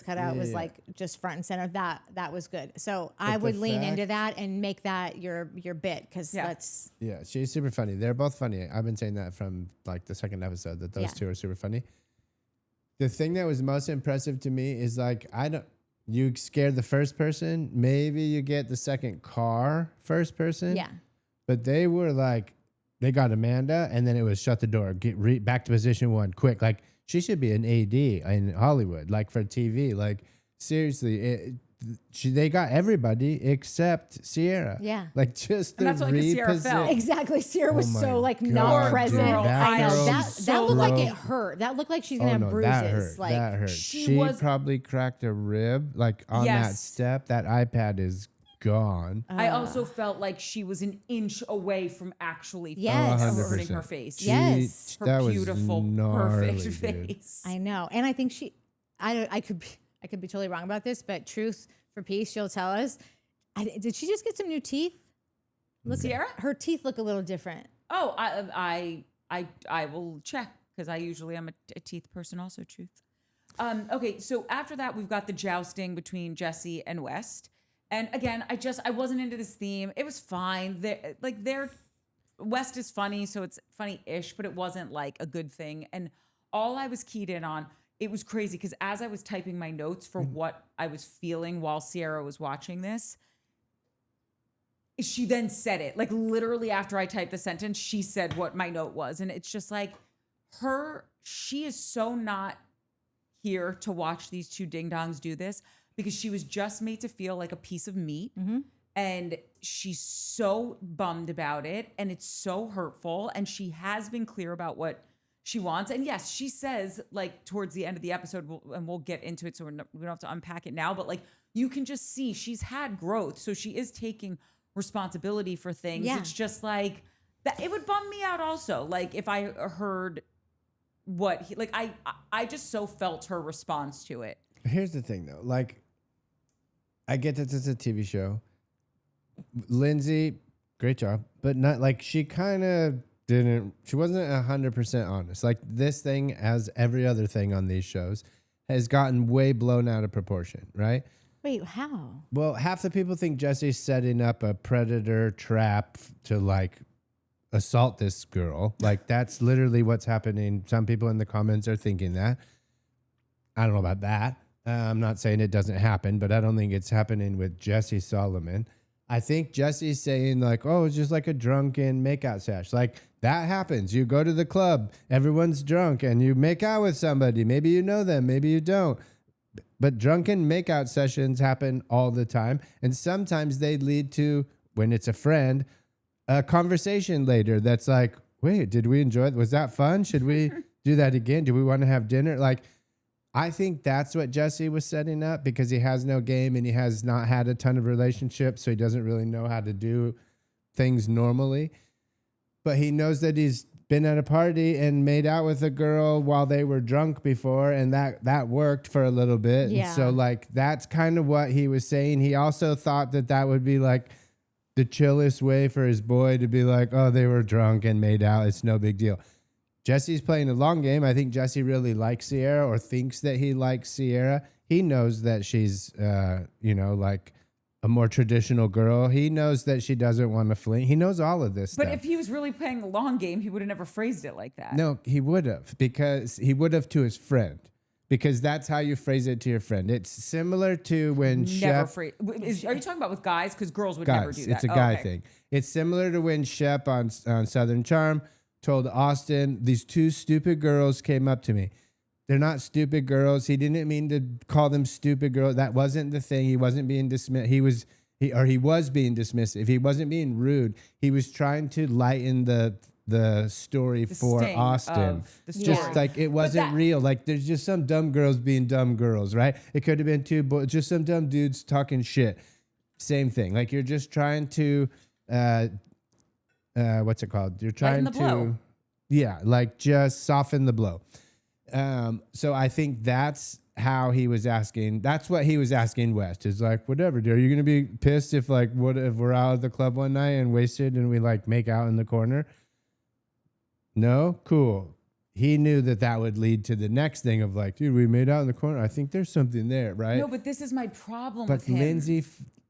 cutout was like just front and center. That was good. So I would lean into that and make that your bit because that's she's super funny. They're both funny. I've been saying that from like the second episode that those two are super funny. The thing that was most impressive to me is like you scared the first person, maybe you get the second car first person. Yeah. But they were like, they got Amanda and then it was shut the door, get back to position one, quick. Like she should be an AD in Hollywood, like for TV. Like seriously, they got everybody except Ciara. Yeah. Like just the And that's what, like, Ciara felt. Exactly. Ciara was my so like God, not present. dude, I know girl that looked like it broke. hurt. That looked like she's gonna have bruises. That hurt. Like that hurt. she was- probably cracked a rib. Like on that Yes. step, that iPad is gone. I also felt like she was an inch away from actually Yes. hurting 100%. her face. Yes. Her that was beautiful, gnarly, perfect dude. face. I know, and I think I could be totally wrong about this, but truth for peace, she'll tell us. Did she just get some new teeth? Look, Ciara? her teeth look a little different. Oh, I will check because I usually am a teeth person also, truth. Okay, so after that, we've got the jousting between Jesse and West. And again, I wasn't into this theme. It was fine. West is funny, so it's funny-ish, but it wasn't like a good thing. And all I was keyed in on, it was crazy because as I was typing my notes for what I was feeling while Ciara was watching this, she then said it. Like literally after I typed the sentence, she said what my note was. And it's just like she is so not here to watch these two ding-dongs do this because she was just made to feel like a piece of meat. Mm-hmm. And she's so bummed about it. And it's so hurtful. And she has been clear about what she wants. And yes, she says like towards the end of the episode, we'll get into it. So we don't have to unpack it now, but like you can just see she's had growth. So she is taking responsibility for things. Yeah. It's just like that. It would bum me out also. Like if I heard what I just so felt her response to it. Here's the thing though. Like I get that it's a TV show. Lindsay, great job. But not like she wasn't 100% honest. Like this thing, as every other thing on these shows, has gotten way blown out of proportion, right? Wait, how? Well, half the people think Jesse's setting up a predator trap to like assault this girl. Like that's literally what's happening. Some people in the comments are thinking that. I don't know about that. I'm not saying it doesn't happen, but I don't think it's happening with Jesse Solomon. I think Jesse's saying like, oh, it's just like a drunken makeout sesh. Like that happens. You go to the club, everyone's drunk, and you make out with somebody. Maybe you know them, maybe you don't. But drunken makeout sessions happen all the time. And sometimes they lead to, when it's a friend, a conversation later that's like, wait, did we enjoy it? Was that fun? Should we do that again? Do we want to have dinner? Like, I think that's what Jesse was setting up because he has no game and he has not had a ton of relationships, so he doesn't really know how to do things normally. But he knows that he's been at a party and made out with a girl while they were drunk before, and that worked for a little bit. Yeah. And so like that's kind of what he was saying. He also thought that would be like the chillest way for his boy to be like, oh, they were drunk and made out. It's no big deal. Jesse's playing a long game. I think Jesse really likes Ciara or thinks that he likes Ciara. He knows that she's, like a more traditional girl. He knows that she doesn't want to fling. He knows all of this stuff. But if he was really playing the long game, he would have never phrased it like that. No, he would have, because he would have to his friend, because that's how you phrase it to your friend. It's similar to when Are you talking about with guys? Because girls would never do that. It's a guy thing. It's similar to when Shep on Southern Charm told Austin, these two stupid girls came up to me. They're not stupid girls. He didn't mean to call them stupid girls. That wasn't the thing. He wasn't being dismissive. He was being dismissive. He wasn't being rude. He was trying to lighten the story for Austin. Just like it wasn't real. Like there's just some dumb girls being dumb girls, right? It could have been just some dumb dudes talking shit. Same thing. Like you're just trying to what's it called? You're trying to blow. Yeah, like just soften the blow. So I think that's how he was asking. That's what he was asking West. Is like, whatever, dude. Are you gonna be pissed if like what if we're out at the club one night and wasted and we like make out in the corner? No? Cool. He knew that would lead to the next thing of like, dude, we made out in the corner. I think there's something there, right? No, but this is my problem with him.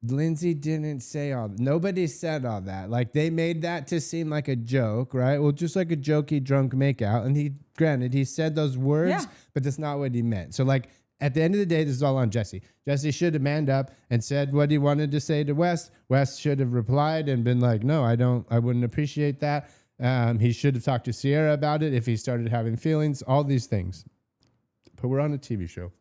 Lindsay didn't say all that. Nobody said all that. Like they made that to seem like a joke, right? Well, just like a jokey drunk makeout. And he said those words, but that's not what he meant. So like at the end of the day, this is all on Jesse. Jesse should have manned up and said what he wanted to say to West. West should have replied and been like, no, I wouldn't appreciate that. He should have talked to Ciara about it if he started having feelings, all these things. But we're on a TV show.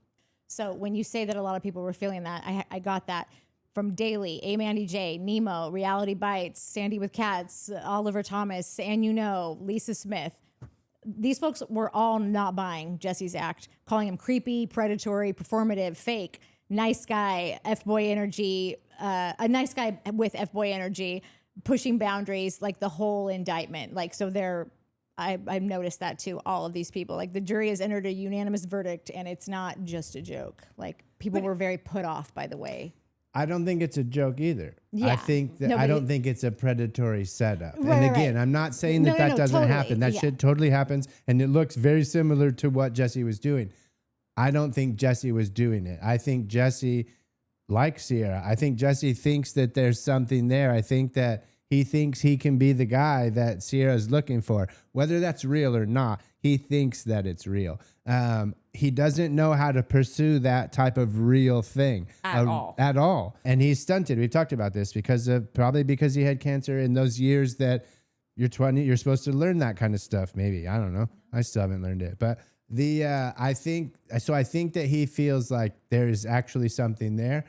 So when you say that a lot of people were feeling that, I got that from Daily, A. Mandy J, Nemo, Reality Bites, Sandy with Cats, Oliver Thomas, and Lisa Smith. These folks were all not buying Jesse's act, calling him creepy, predatory, performative, fake, nice guy, F-boy energy, a nice guy with F-boy energy, pushing boundaries, like the whole indictment. Like, so I've noticed that too, all of these people. Like the jury has entered a unanimous verdict and it's not just a joke. Like people were very put off by the way. I don't think it's a joke either. Yeah. I think that I don't think it's a predatory setup. Right, and again, I'm not saying that doesn't totally. happen. That shit totally happens. And it looks very similar to what Jesse was doing. I don't think Jesse was doing it. I think Jesse, like Ciara, I think Jesse thinks that there's something there. I think that he thinks he can be the guy that Ciara is looking for. Whether that's real or not, he thinks that it's real. He doesn't know how to pursue that type of real thing at all. And he's stunted. We've talked about this probably because he had cancer in those years that you're 20, you're supposed to learn that kind of stuff. Maybe, I don't know. I still haven't learned it, but I think that he feels like there is actually something there,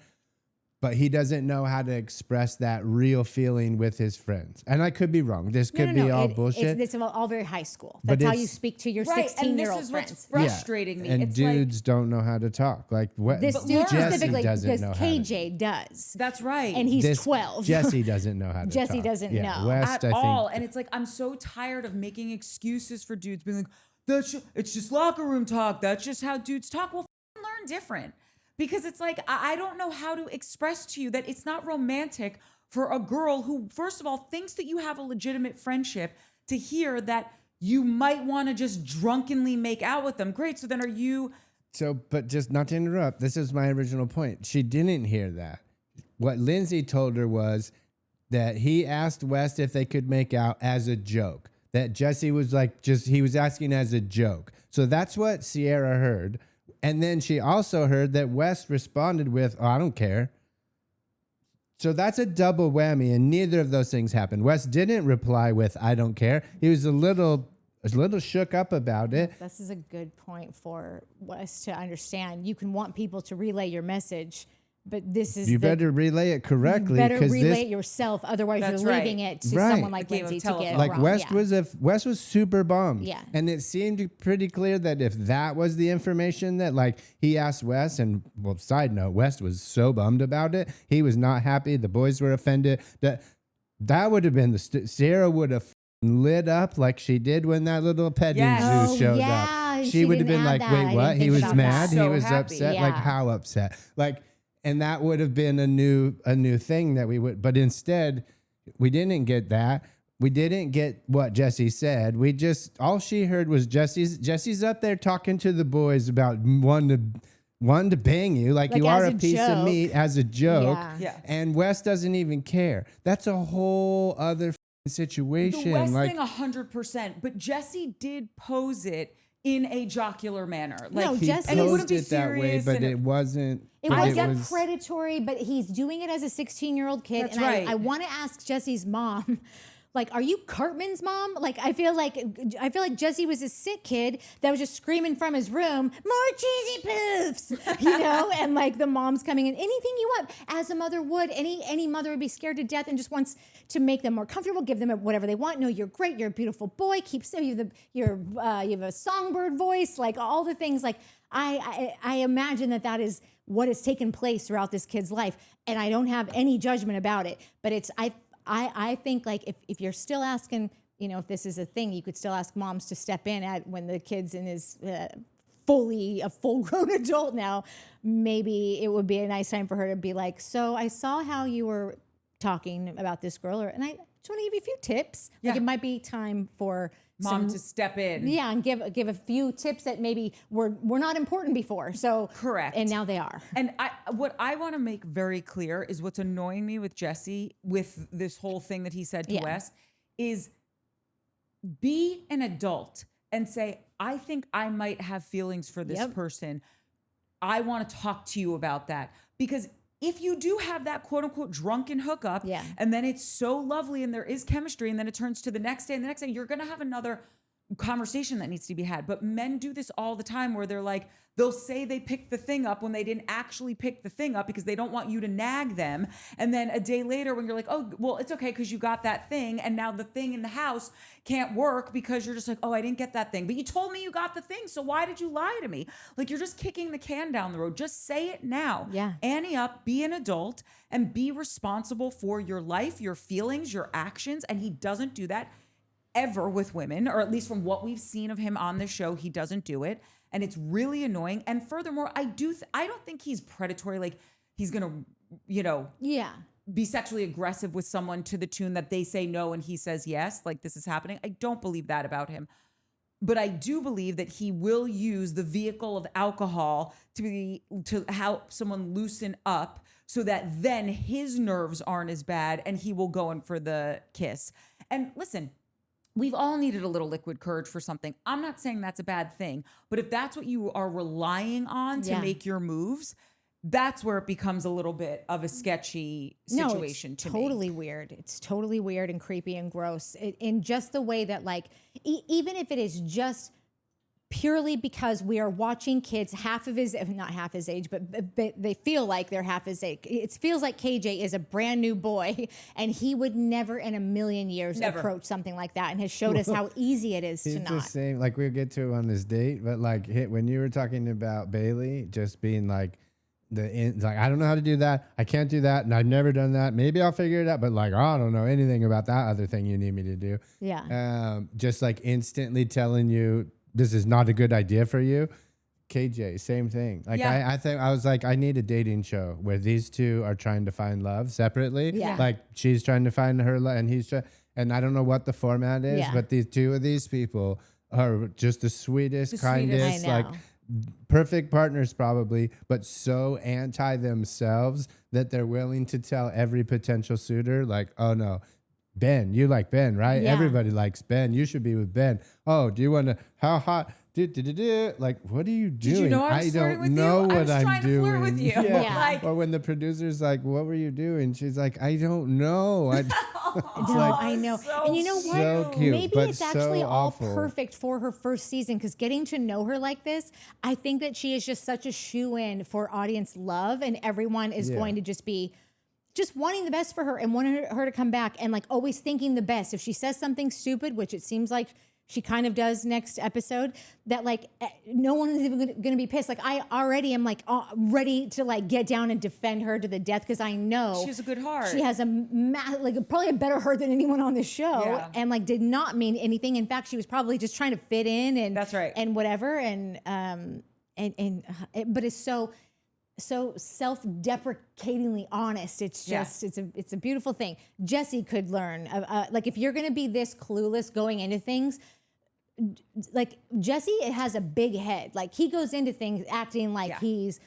but he doesn't know how to express that real feeling with his friends. And I could be wrong. This could be all bullshit. It's all very high school. That's how you speak to your 16-year-old friends. friends. What's frustrating me. And it's dudes don't know how to talk. Like what? This dude Jesse specifically, doesn't because know KJ does. That's right. And he's 12. Jesse doesn't know how to Jesse talk. doesn't know. West, at I all. think, And it's like, I'm so tired of making excuses for dudes being like, it's just locker room talk. That's just how dudes talk. Well, learn different. Because it's like, I don't know how to express to you that it's not romantic for a girl who, first of all, thinks that you have a legitimate friendship to hear that you might want to just drunkenly make out with them. Great. So then are you... but just not to interrupt, this is my original point. She didn't hear that. What Lindsay told her was that he asked West if they could make out as a joke. That Jesse was like, he was asking as a joke. So that's what Ciara heard. And then she also heard that West responded with, "Oh, I don't care." So that's a double whammy, and neither of those things happened. West didn't reply with, "I don't care." He was a little shook up about it. This is a good point for West to understand. You can want people to relay your message, but you better relay it correctly. You better relay it yourself. Otherwise, you're leaving it to someone like Lindsay to get like wrong. West was super bummed. Yeah. And it seemed pretty clear that if that was the information that like he asked West, and well, side note, West was so bummed about it. He was not happy. The boys were offended. That would have been Ciara would have lit up like she did when that little petting zoo showed up. She would have been like, wait, what? He was mad. He was upset. Yeah. Like how upset? Like, and that would have been a new thing that we would, but instead we didn't get that. We didn't get what Jesse said. All she heard was Jesse's up there talking to the boys about wanting to bang you like you are a piece of meat as a joke. Yeah. And West doesn't even care. That's a whole other situation. The West thing 100%, but Jesse did pose it in a jocular manner. Like, no, Jesse posed it that way, but it wasn't. It was predatory, but he's doing it as a 16-year-old kid. That's and right. I want to ask Jesse's mom, like, are you Cartman's mom? Like, I feel like Jesse was a sick kid that was just screaming from his room, more cheesy poofs, and like the mom's coming in, anything you want, as a mother would. Any mother would be scared to death and just wants to make them more comfortable, give them whatever they want. No, you're great. You're a beautiful boy. You have a songbird voice, like all the things. Like I imagine that is what has taken place throughout this kid's life, and I don't have any judgment about it. But I think like if you're still asking, if this is a thing, you could still ask moms to step in when the kid's in his fully a full-grown adult now. Maybe it would be a nice time for her to be like, so I saw how you were talking about this girl, and I just want to give you a few tips. Yeah. Like it might be time for mom to step in. Yeah, and give a few tips that maybe were not important before. So correct. And now they are. And what I want to make very clear is what's annoying me with Jesse with this whole thing that he said to Wes is be an adult and say, I think I might have feelings for this person. I want to talk to you about that. Because if you do have that quote unquote drunken hookup and then it's so lovely and there is chemistry and then it turns to the next day and the next day, you're going to have another conversation that needs to be had. But men do this all the time where they're like, they'll say they picked the thing up when they didn't actually pick the thing up because they don't want you to nag them. And then a day later when you're like, oh, well, it's okay because you got that thing. And now the thing in the house can't work because you're just like, oh, I didn't get that thing. But you told me you got the thing. So why did you lie to me? Like, you're just kicking the can down the road. Just say it now. Yeah. Ante up, be an adult, and be responsible for your life, your feelings, your actions. And he doesn't do that ever with women, or at least from what we've seen of him on the show, he doesn't do it. And it's really annoying. And furthermore, I don't think he's predatory. Like, he's gonna, be sexually aggressive with someone to the tune that they say no and he says yes. Like, this is happening. I don't believe that about him. But I do believe that he will use the vehicle of alcohol to help someone loosen up so that then his nerves aren't as bad and he will go in for the kiss. And listen, we've all needed a little liquid courage for something. I'm not saying that's a bad thing, but if that's what you are relying on to make your moves, that's where it becomes a little bit of a sketchy situation to me. Totally weird. It's totally weird and creepy and gross in just the way that, like, even if it is just purely because we are watching kids not half his age, but they feel like they're half his age. It feels like KJ is a brand new boy and he would never in a million years approach something like that, and has showed us how easy it is to not. He's just saying, like, we'll get to on this date, but like when you were talking about Bailey just being like, like, I don't know how to do that. I can't do that. And I've never done that. Maybe I'll figure it out. But like, I don't know anything about that other thing you need me to do. Yeah. Just like instantly telling you, this is not a good idea for you. KJ, same thing. Like, I think I was like, I need a dating show where these two are trying to find love separately. Yeah. Like, she's trying to find her love and he's trying, and I don't know what the format is, but these two of these people are just the sweetest, kindest, like perfect partners probably, but so anti themselves that they're willing to tell every potential suitor, like, oh no, Ben, you like Ben, right? Yeah. Everybody likes Ben. You should be with Ben. Oh, do you want to, how hot? Like, what are you doing? Did you know I don't know what I'm doing. doing. To flirt with you. Yeah. Like, or when the producer's like, what were you doing? She's like, I don't know. I know. So and you know what? So cute, Maybe it's actually so all awful. perfect for her first season, because getting to know her like this, I think that she is just such a shoo-in for audience love, and everyone is going to just be just wanting the best for her and wanting her to come back, and like always thinking the best. If she says something stupid, which it seems like she kind of does next episode, that like no one is even going to be pissed. Like, I already am like ready to like get down and defend her to the death, because I know she has a good heart. She has probably a better heart than anyone on the show, and like did not mean anything. In fact, she was probably just trying to fit in, and that's right, and whatever, but it's so self-deprecatingly honest. It's just it's a beautiful thing. Jesse could learn. Like, if you're going to be this clueless going into things, like Jesse has a big head. Like, he goes into things acting like he's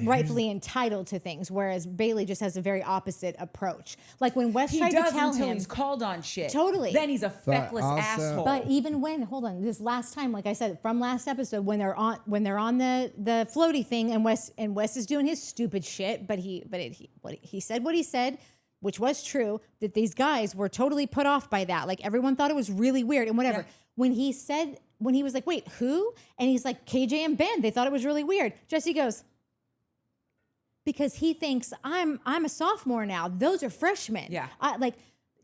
rightfully entitled to things, whereas Bailey just has a very opposite approach. Like, when Wes tried to tell him, he's called on shit. Totally. Then he's a feckless asshole. But even when, this last time, like I said, from last episode, when they're on the floaty thing, and Wes is doing his stupid shit, but he said what he said, which was true, that these guys were totally put off by that. Like, everyone thought it was really weird and whatever. Yeah. When he was like, wait, who? And he's like, KJ and Ben, they thought it was really weird. Jesse goes, because he thinks I'm a sophomore now. Those are freshmen. Yeah.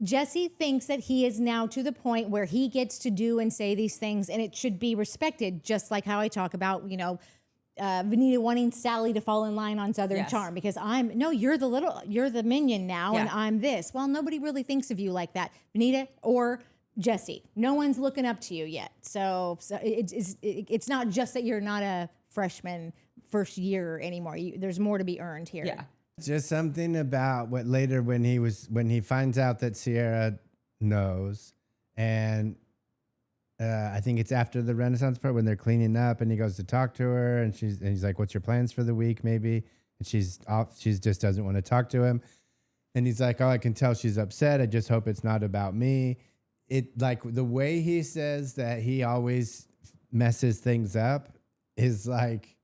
Jesse thinks that he is now to the point where he gets to do and say these things, and it should be respected, just like how I talk about, Vanita wanting Sally to fall in line on Southern Charm, because you're the minion now, and I'm this. Well, nobody really thinks of you like that, Vanita or Jesse. No one's looking up to you yet. So it's not just that you're not a freshman first year anymore. There's more to be earned here. Yeah. Just something about what later when he finds out that Ciara knows, and I think it's after the Renaissance part when they're cleaning up, and he goes to talk to her, and he's like, "What's your plans for the week?" Maybe, and she's off. She just doesn't want to talk to him, and he's like, "Oh, I can tell she's upset. I just hope it's not about me." It, like, the way he says that he always messes things up is like,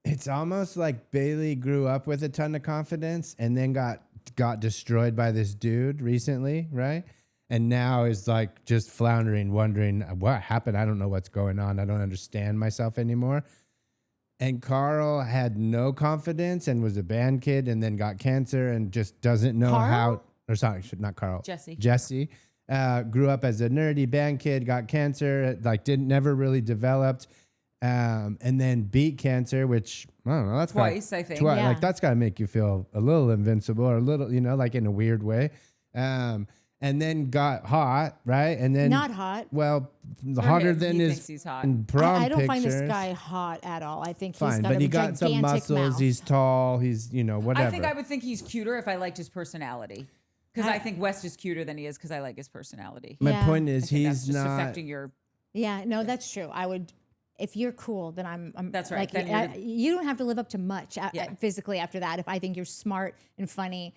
it's almost like Bailey grew up with a ton of confidence and then got got destroyed by this dude recently, right? And now is like just floundering, wondering what happened. I don't know what's going on. I don't understand myself anymore. And Carl had no confidence and was a band kid and then got cancer and just doesn't know how, or sorry, not Carl. Jesse. Grew up as a nerdy band kid, got cancer, like never really developed. And then beat cancer, which I don't know. That's twice, I think. Twice, yeah. Like that's got to make you feel a little invincible or a little, you know, like in a weird way. And then got hot, right? And then not hot. Well, hotter than his prom I don't pictures. Find this guy hot at all. I think fine, he's got but a he got some muscles. Mouth. He's tall. He's whatever. I think I would think he's cuter if I liked his personality. Because I think West is cuter than he is because I like his personality. My point is he's that's not just affecting your. Yeah, no, that's true. I would. If you're cool, then I'm that's right. Like, you don't have to live up to much physically after that. If I think you're smart and funny,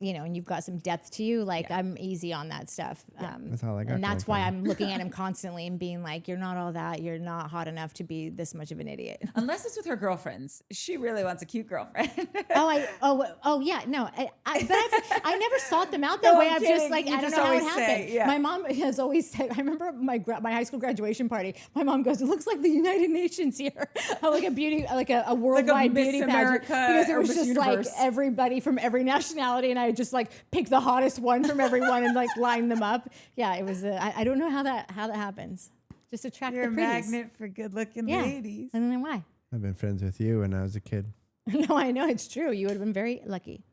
you know, and you've got some depth to you, like I'm easy on that stuff. That's all I got. And that's why I'm looking at him constantly and being like, you're not all that. You're not hot enough to be this much of an idiot. Unless it's with her girlfriends. She really wants a cute girlfriend. Yeah. No, but I never sought them out that way. I'm just like, I don't know how it happened. My mom has always said, I remember my high school graduation party. My mom goes, it looks like the United Nations here. Like a worldwide beauty pageant. Because it was just like everybody from every nationality. And I just like pick the hottest one from everyone and like line them up. Yeah, it was. I don't know how that happens. Just attract the pretties. You're a magnet for good-looking ladies. And then why? I've been friends with you when I was a kid. No, I know it's true. You would have been very lucky.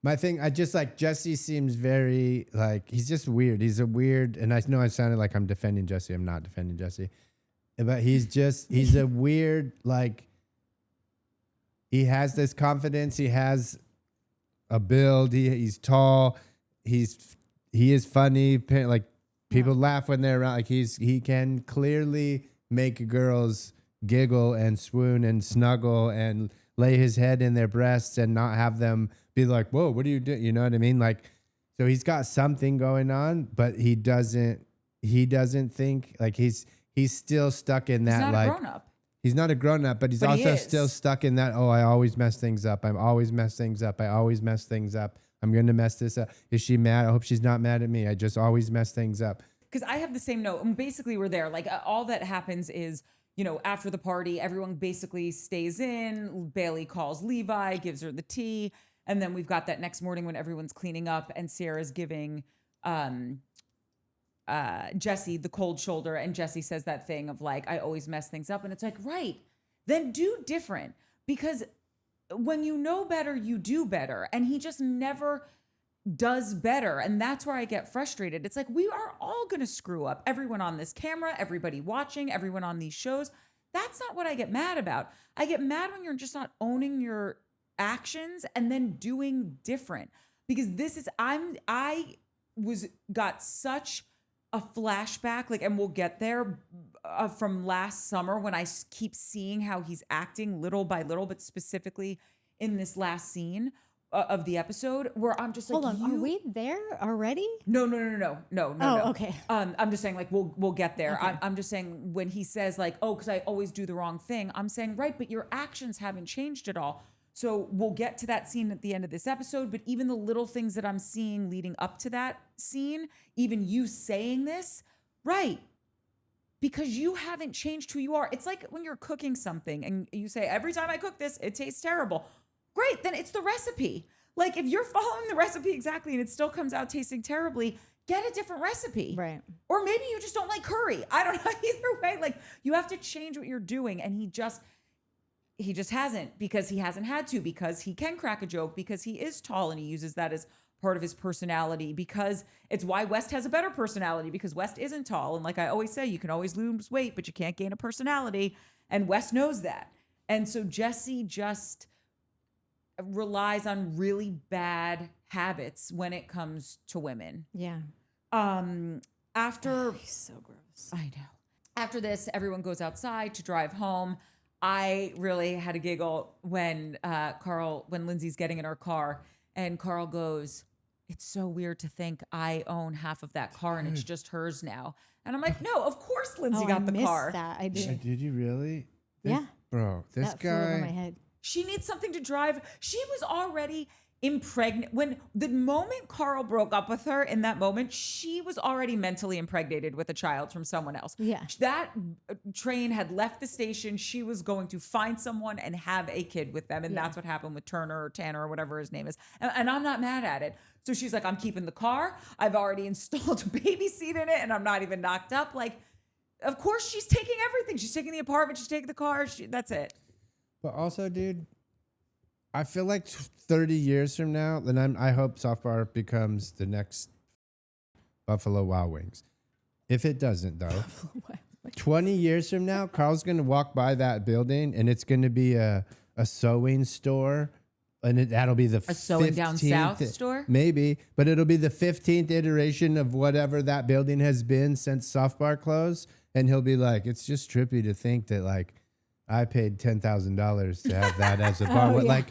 My thing, I just like Jesse seems very like he's just weird. He's a weird, and I know I sounded like I'm defending Jesse. I'm not defending Jesse, but he's a weird like. He has this confidence. He has a build. He's tall. He is funny. Like people laugh when they're around. Like he can clearly make girls giggle and swoon and snuggle and lay his head in their breasts and not have them be like, whoa, what are you doing? You know what I mean? Like, so he's got something going on, but he doesn't think like he's still stuck in that. He's not like, a grown up. He's not a grown up, but he's also still stuck in that. Oh, I always mess things up. I'm always mess things up. I always mess things up. I'm going to mess this up. Is she mad? I hope she's not mad at me. I just always mess things up. Because I have the same note. And basically, we're there. Like all that happens is, you know, after the party, everyone basically stays in. Bailey calls Levi, gives her the tea. And then we've got that next morning when everyone's cleaning up and Ciara's giving Jesse the cold shoulder, and Jesse says that thing of like, I always mess things up. And it's like, right, then do different, because when you know better, you do better. And he just never does better. And that's where I get frustrated. It's like, we are all going to screw up. Everyone on this camera, everybody watching, everyone on these shows. That's not what I get mad about. I get mad when you're just not owning your actions and then doing different, because this is, got such a flashback, like, and we'll get there from last summer when I keep seeing how he's acting little by little, but specifically in this last scene of the episode where I'm just like, hold on, are we there already? No. Oh, okay. I'm just saying, like, we'll get there. Okay. I'm just saying when he says like, oh, because I always do the wrong thing. I'm saying, right, but your actions haven't changed at all. So we'll get to that scene at the end of this episode, but even the little things that I'm seeing leading up to that scene, even you saying this, right, because you haven't changed who you are. It's like when you're cooking something and you say, every time I cook this, it tastes terrible. Great, then it's the recipe. Like if you're following the recipe exactly and it still comes out tasting terribly, get a different recipe. Right. Or maybe you just don't like curry. I don't know. Either way, like you have to change what you're doing. And he just hasn't, because he hasn't had to, because he can crack a joke, because he is tall and he uses that as part of his personality, because it's why West has a better personality, because West isn't tall. And like I always say, you can always lose weight, but you can't gain a personality. And West knows that. And so Jesse just relies on really bad habits when it comes to women. Yeah. After he's so gross. I know. After this, everyone goes outside to drive home. I really had a giggle when Lindsay's getting in her car and Carl goes, it's so weird to think I own half of that car and it's just hers now. And I'm like, no, of course Lindsay got the car. That. I did. Did you really? Yeah. Bro, this that flew over my guy. head. She needs something to drive. She was already impregnate. When the moment Carl broke up with her, in that moment, she was already mentally impregnated with a child from someone else. Yeah. That train had left the station. She was going to find someone and have a kid with them. And that's what happened with Turner or Tanner or whatever his name is. And I'm not mad at it. So she's like, I'm keeping the car. I've already installed a baby seat in it and I'm not even knocked up. Like, of course she's taking everything. She's taking the apartment. She's taking the car. That's it. But also, dude, I feel like 30 years from now, then I hope Soft Bar becomes the next Buffalo Wild Wings. If it doesn't, though, 20 years from now, Carl's going to walk by that building and it's going to be a sewing store. And that'll be the sewing down south store? Maybe, but it'll be the 15th iteration of whatever that building has been since Soft Bar closed. And he'll be like, it's just trippy to think that, like, I paid $10,000 to have that as a bar. Like,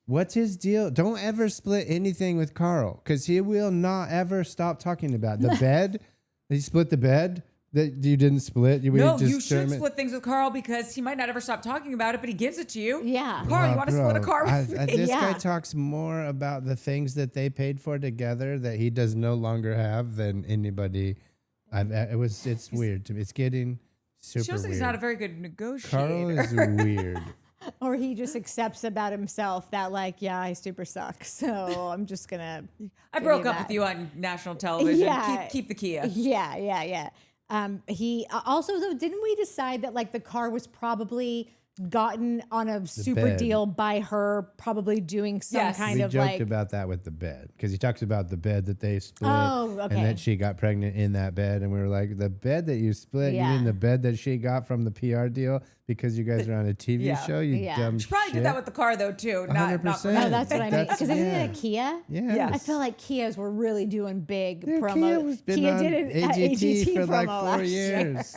what's his deal? Don't ever split anything with Carl because he will not ever stop talking about the bed. He split the bed that you didn't split. No, you should split things with Carl because he might not ever stop talking about it, but he gives it to you. Yeah. Carl, you want to split a car with me? This guy talks more about the things that they paid for together that he does no longer have than anybody. It's weird to me. It's getting super shows that he's weird. not a very good negotiator. Carl is weird. Or he just accepts about himself that, like, yeah, I super suck. So I'm just going to. I broke up with you on national television. Yeah. Keep the Kia. Yeah. He also, though, didn't we decide that, like, the car was probably gotten on a super bed. deal by her, probably doing some kind we of joked like about that with the bed because he talks about the bed that they split Oh, okay. and that she got pregnant in that bed, and we were like, the bed that you split, you mean the bed that she got from the PR deal because you guys are on a TV show, you dumb She probably shit. did that with the car though too. 100%. Oh, that's what I mean. Because isn't it a Kia? Yeah. I feel like Kias were really doing big promo. Kia did an AGT for like promo 4 last year. years.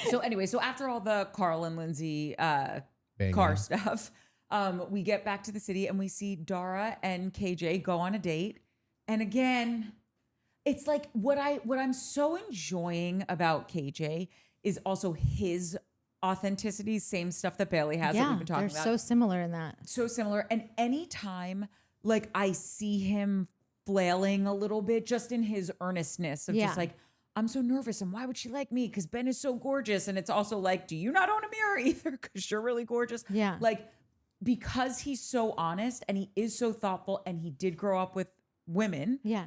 So anyway, so after all the Carl and Lindsay Banging. car stuff, we get back to the city and we see Dara and KJ go on a date. And again, it's like what I'm so enjoying about KJ is also his authenticity, same stuff that Bailey has that we've been talking they're about. so similar in that. So similar. And anytime like I see him flailing a little bit just in his earnestness of just like, I'm so nervous and why would she like me? Because Ben is so gorgeous. And it's also like, do you not own a mirror either? Because you're really gorgeous. Yeah. Like, because he's so honest and he is so thoughtful and he did grow up with women. Yeah.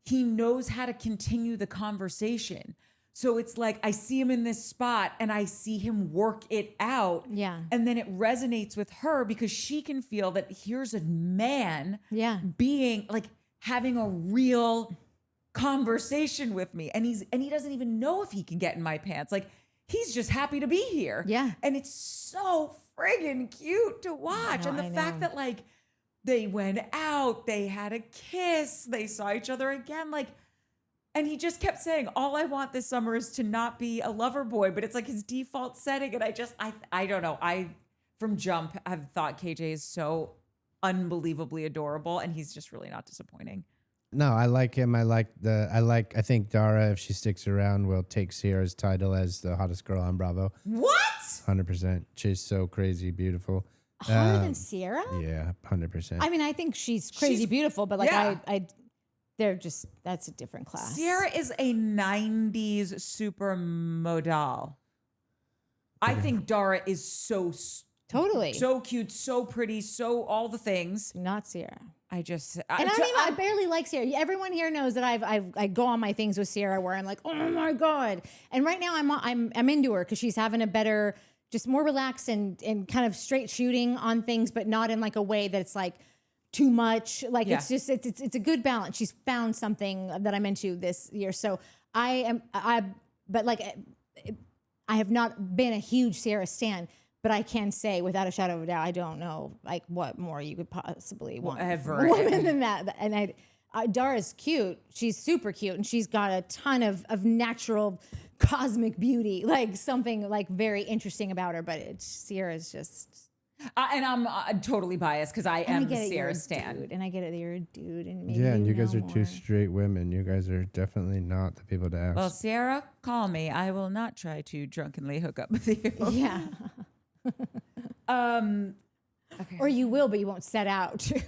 He knows how to continue the conversation. So it's like, I see him in this spot and I see him work it out. Yeah. And then it resonates with her because she can feel that here's a man being like having a real conversation with me. And he doesn't even know if he can get in my pants. Like he's just happy to be here. Yeah. And it's so friggin' cute to watch. And the fact that like they went out, they had a kiss, they saw each other again. Like, and he just kept saying, all I want this summer is to not be a lover boy, but it's like his default setting. And I don't know. From jump, have thought KJ is so unbelievably adorable and he's just really not disappointing. No, I like him. I think Dara, if she sticks around, will take Ciara's title as the hottest girl on Bravo. What? 100%. She's so crazy beautiful. Hotter than Ciara? Yeah, 100%. I mean, I think she's crazy beautiful, but like they're just, that's a different class. Ciara is a 90s supermodel. I think Dara is so totally so cute, so pretty, so all the things. Not Ciara. I barely like Ciara. Everyone here knows that I go on my things with Ciara where I'm like, oh my God. And right now I'm into her because she's having a better, just more relaxed and kind of straight shooting on things, but not in like a way that it's like too much. Like it's just it's a good balance. She's found something that I'm into this year. So but like I have not been a huge Ciara stan. But I can say, without a shadow of a doubt, I don't know like what more you could possibly want from a woman than that. And Dara's cute; she's super cute, and she's got a ton of natural cosmic beauty, like something like very interesting about her. But Ciara's just. And I'm totally biased because I am Ciara stan. Dude, and I get it, you're a dude, and maybe and you guys are more. two straight women. You guys are definitely not the people to ask. Well, Ciara, call me. I will not try to drunkenly hook up with you. Yeah. Okay. Or you will, but you won't set out to.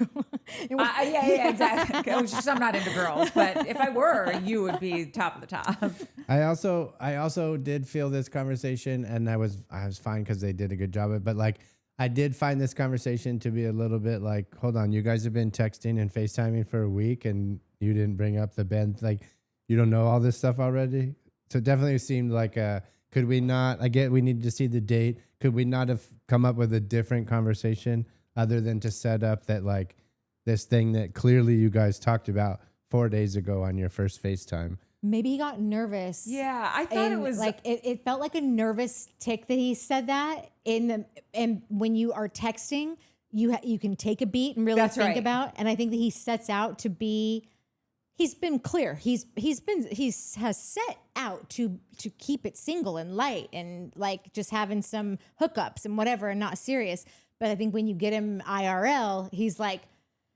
Yeah, exactly. It's just I'm not into girls, but if I were, you would be top of the top. I also did feel this conversation, and I was fine because they did a good job of it. But like, I did find this conversation to be a little bit like, hold on, you guys have been texting and FaceTiming for a week, and you didn't bring up the band. Like, you don't know all this stuff already. So it definitely seemed like could we not? I get we need to see the date. Could we not have come up with a different conversation other than to set up that like this thing that clearly you guys talked about 4 days ago on your first FaceTime? Maybe he got nervous. Yeah, I thought it was like it felt like a nervous tick that he said that and when you are texting, you can take a beat and really think about. And I think that he sets out to be. He's been clear. He has set out to keep it single and light and like just having some hookups and whatever and not serious. But I think when you get him IRL, he's like,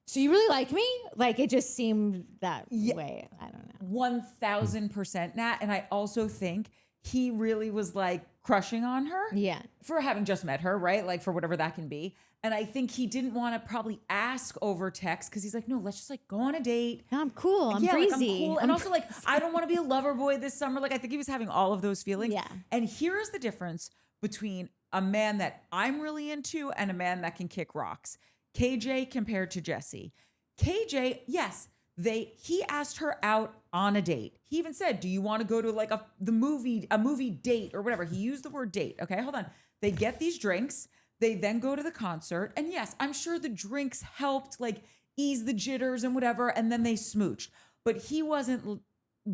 so you really like me? Like it just seemed that way. I don't know. 1000% Nat. And I also think he really was like crushing on her. Yeah. For having just met her, right? Like for whatever that can be. And I think he didn't want to probably ask over text because he's like, no, let's just like go on a date. I'm cool. I'm breezy. Like, I'm cool. And also like, I don't want to be a lover boy this summer. Like I think he was having all of those feelings. Yeah. And here's the difference between a man that I'm really into and a man that can kick rocks. KJ compared to Jesse. KJ, yes, he asked her out on a date. He even said, do you want to go to like a movie date or whatever? He used the word date. Okay, hold on. They get these drinks. They then go to the concert. And yes, I'm sure the drinks helped like ease the jitters and whatever. And then they smooched. But he wasn't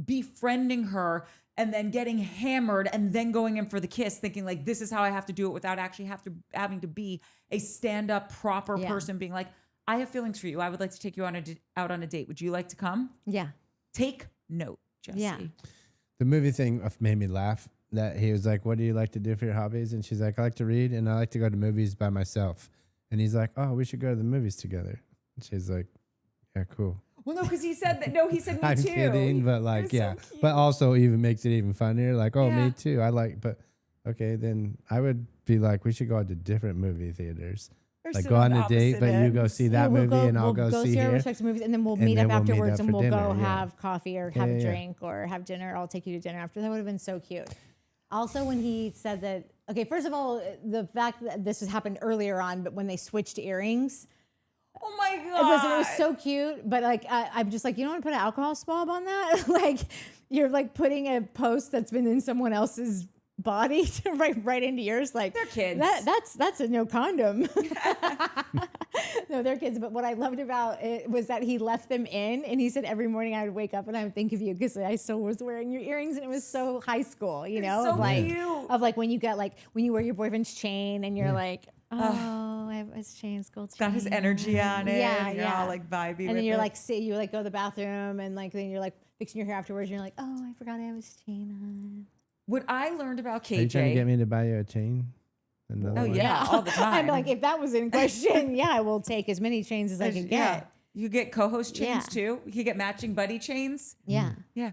befriending her and then getting hammered and then going in for the kiss, thinking like, this is how I have to do it without actually having to be a stand-up proper person being like, I have feelings for you. I would like to take you out on a date. Would you like to come? Yeah. Take note, Jesse. Yeah. The movie thing made me laugh. That he was like, what do you like to do for your hobbies? And she's like, I like to read and I like to go to movies by myself. And he's like, oh, we should go to the movies together. And she's like, yeah, cool. Well, no, because he said that. No, he said me I'm too. kidding, but like, yeah. So but also even makes it even funnier. Like, oh, me too. I like, but okay, then I would be like, we should go to different movie theaters. Like go on a date, but you go see that movie and I'll go see our here. respective movies, and then we'll meet up afterwards and we'll go have coffee or have a drink or have dinner. I'll take you to dinner after. That would have been so cute. Also, when he said that, okay, first of all, the fact that this has happened earlier on, but when they switched earrings. Oh my God. It was so cute, but like, I'm just like, you don't want to put an alcohol swab on that? Like, you're like putting a post that's been in someone else's body right into yours. Like, they're kids. That's a no condom. No, they're kids. But what I loved about it was that he left them in, and he said every morning I would wake up and I would think of you because I still was wearing your earrings, and it was so high school, you know, so of like cute. Of like when you get like when you wear your boyfriend's chain and you're like, oh, I have his chain, gold chain. Got his energy on it. Yeah, and you're all like vibey. And then you're like, you like go to the bathroom, and like then you're like fixing your hair afterwards, and you're like, oh, I forgot I have his chain on. What I learned about KJ. Are you trying to get me to buy you a chain? Oh yeah, all the time. I'm like, if that was in question, I will take as many chains as I can get. Yeah. You get co-host chains too. You can get matching buddy chains. Yeah. Yeah.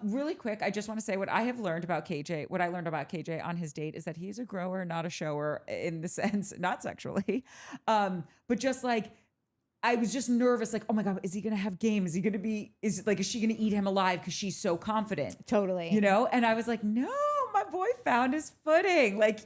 Really quick, I just want to say what I learned about KJ on his date is that he's a grower, not a shower in the sense, not sexually. But just like, I was just nervous, like, oh my God, is he going to have game? Is she going to eat him alive? Cause she's so confident. Totally. You know? And I was like, no, my boy found his footing. Like,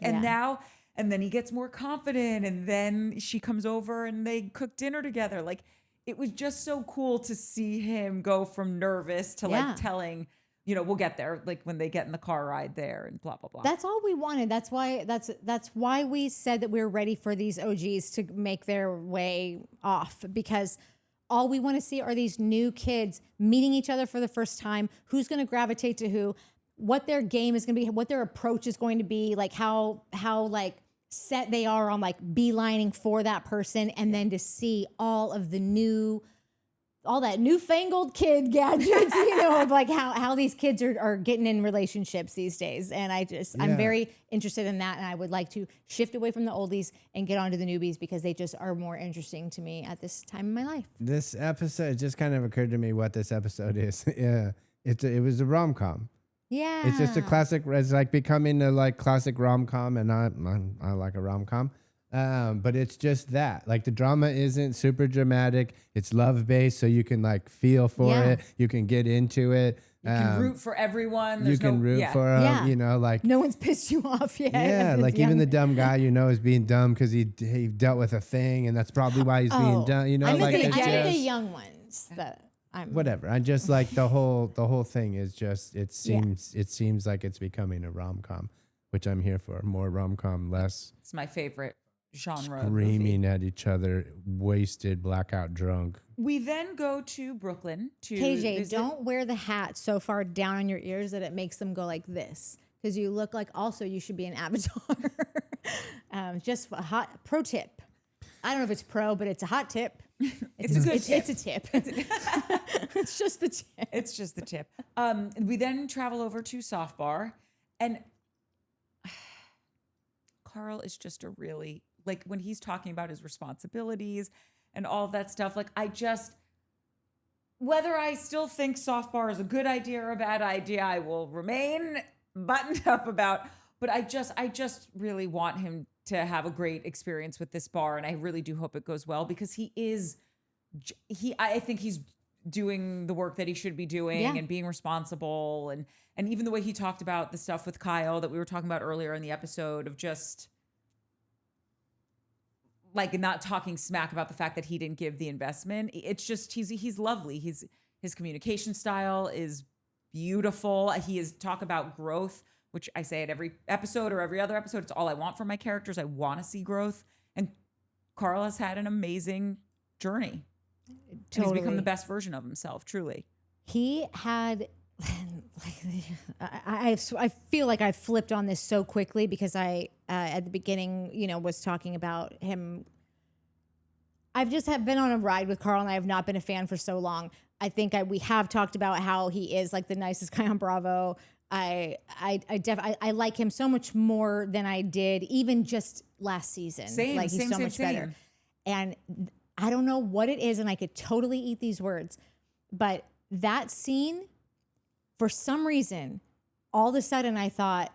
and then he gets more confident, and then she comes over and they cook dinner together. Like, it was just so cool to see him go from nervous to like telling, you know, we'll get there, like when they get in the car ride there and blah, blah, blah. That's all we wanted. That's why we said that we were ready for these OGs to make their way off, because all we want to see are these new kids meeting each other for the first time. Who's going to gravitate to who, what their game is going to be, what their approach is going to be, like how like set they are on like beelining for that person, and then to see all that newfangled kid gadgets, you know, of like how these kids are getting in relationships these days. And I'm very interested in that. And I would like to shift away from the oldies and get onto the newbies, because they just are more interesting to me at this time in my life. This episode, it just kind of occurred to me what this episode is. Yeah. It was a rom-com. Yeah. It's just a classic. It's like becoming a like classic rom-com, and I like a rom-com. But it's just that, like, the drama isn't super dramatic. It's love based, so you can like feel for it. You can get into it. You can root for everyone. You can root for them. You know, like no one's pissed you off yet. Yeah, like even the dumb guy, you know, is being dumb because he dealt with a thing, and that's probably why he's being dumb. You know, I like the young ones that. Whatever. I just like the whole thing is just it seems like it's becoming a rom-com, which I'm here for. More rom-com, less. It's my favorite genre. Screaming at each other, wasted, blackout drunk. We then go to Brooklyn to KJ, visit. don't wear the hat so far down on your ears that it makes them go like this, because you look like also you should be an avatar. Just a hot pro tip. I don't know if it's pro, but it's a hot tip. It's a good tip. It's a tip. It's just the tip. It's just the tip. We then travel over to Soft Bar, and Carl is just a really, like, when he's talking about his responsibilities and all that stuff, like, whether I still think Soft Bar is a good idea or a bad idea, I will remain buttoned up about, but I just really want him to have a great experience with this bar, and I really do hope it goes well, because I think he's doing the work that he should be doing and being responsible, and even the way he talked about the stuff with Kyle that we were talking about earlier in the episode, of just like not talking smack about the fact that he didn't give the investment. It's just he's lovely. His communication style is beautiful. He is talk about growth, which I say at every episode or every other episode. It's all I want from my characters. I want to see growth. And Carl has had an amazing journey. Totally. He's become the best version of himself, truly. He had, I feel like I flipped on this so quickly, because I, at the beginning, was talking about him. I've just been on a ride with Carl, and I have not been a fan for so long. I think we have talked about how he is like the nicest guy on Bravo. I like him so much more than I did even just last season. He's so much better. And I don't know what it is, and I could totally eat these words, but that scene, for some reason, all of a sudden I thought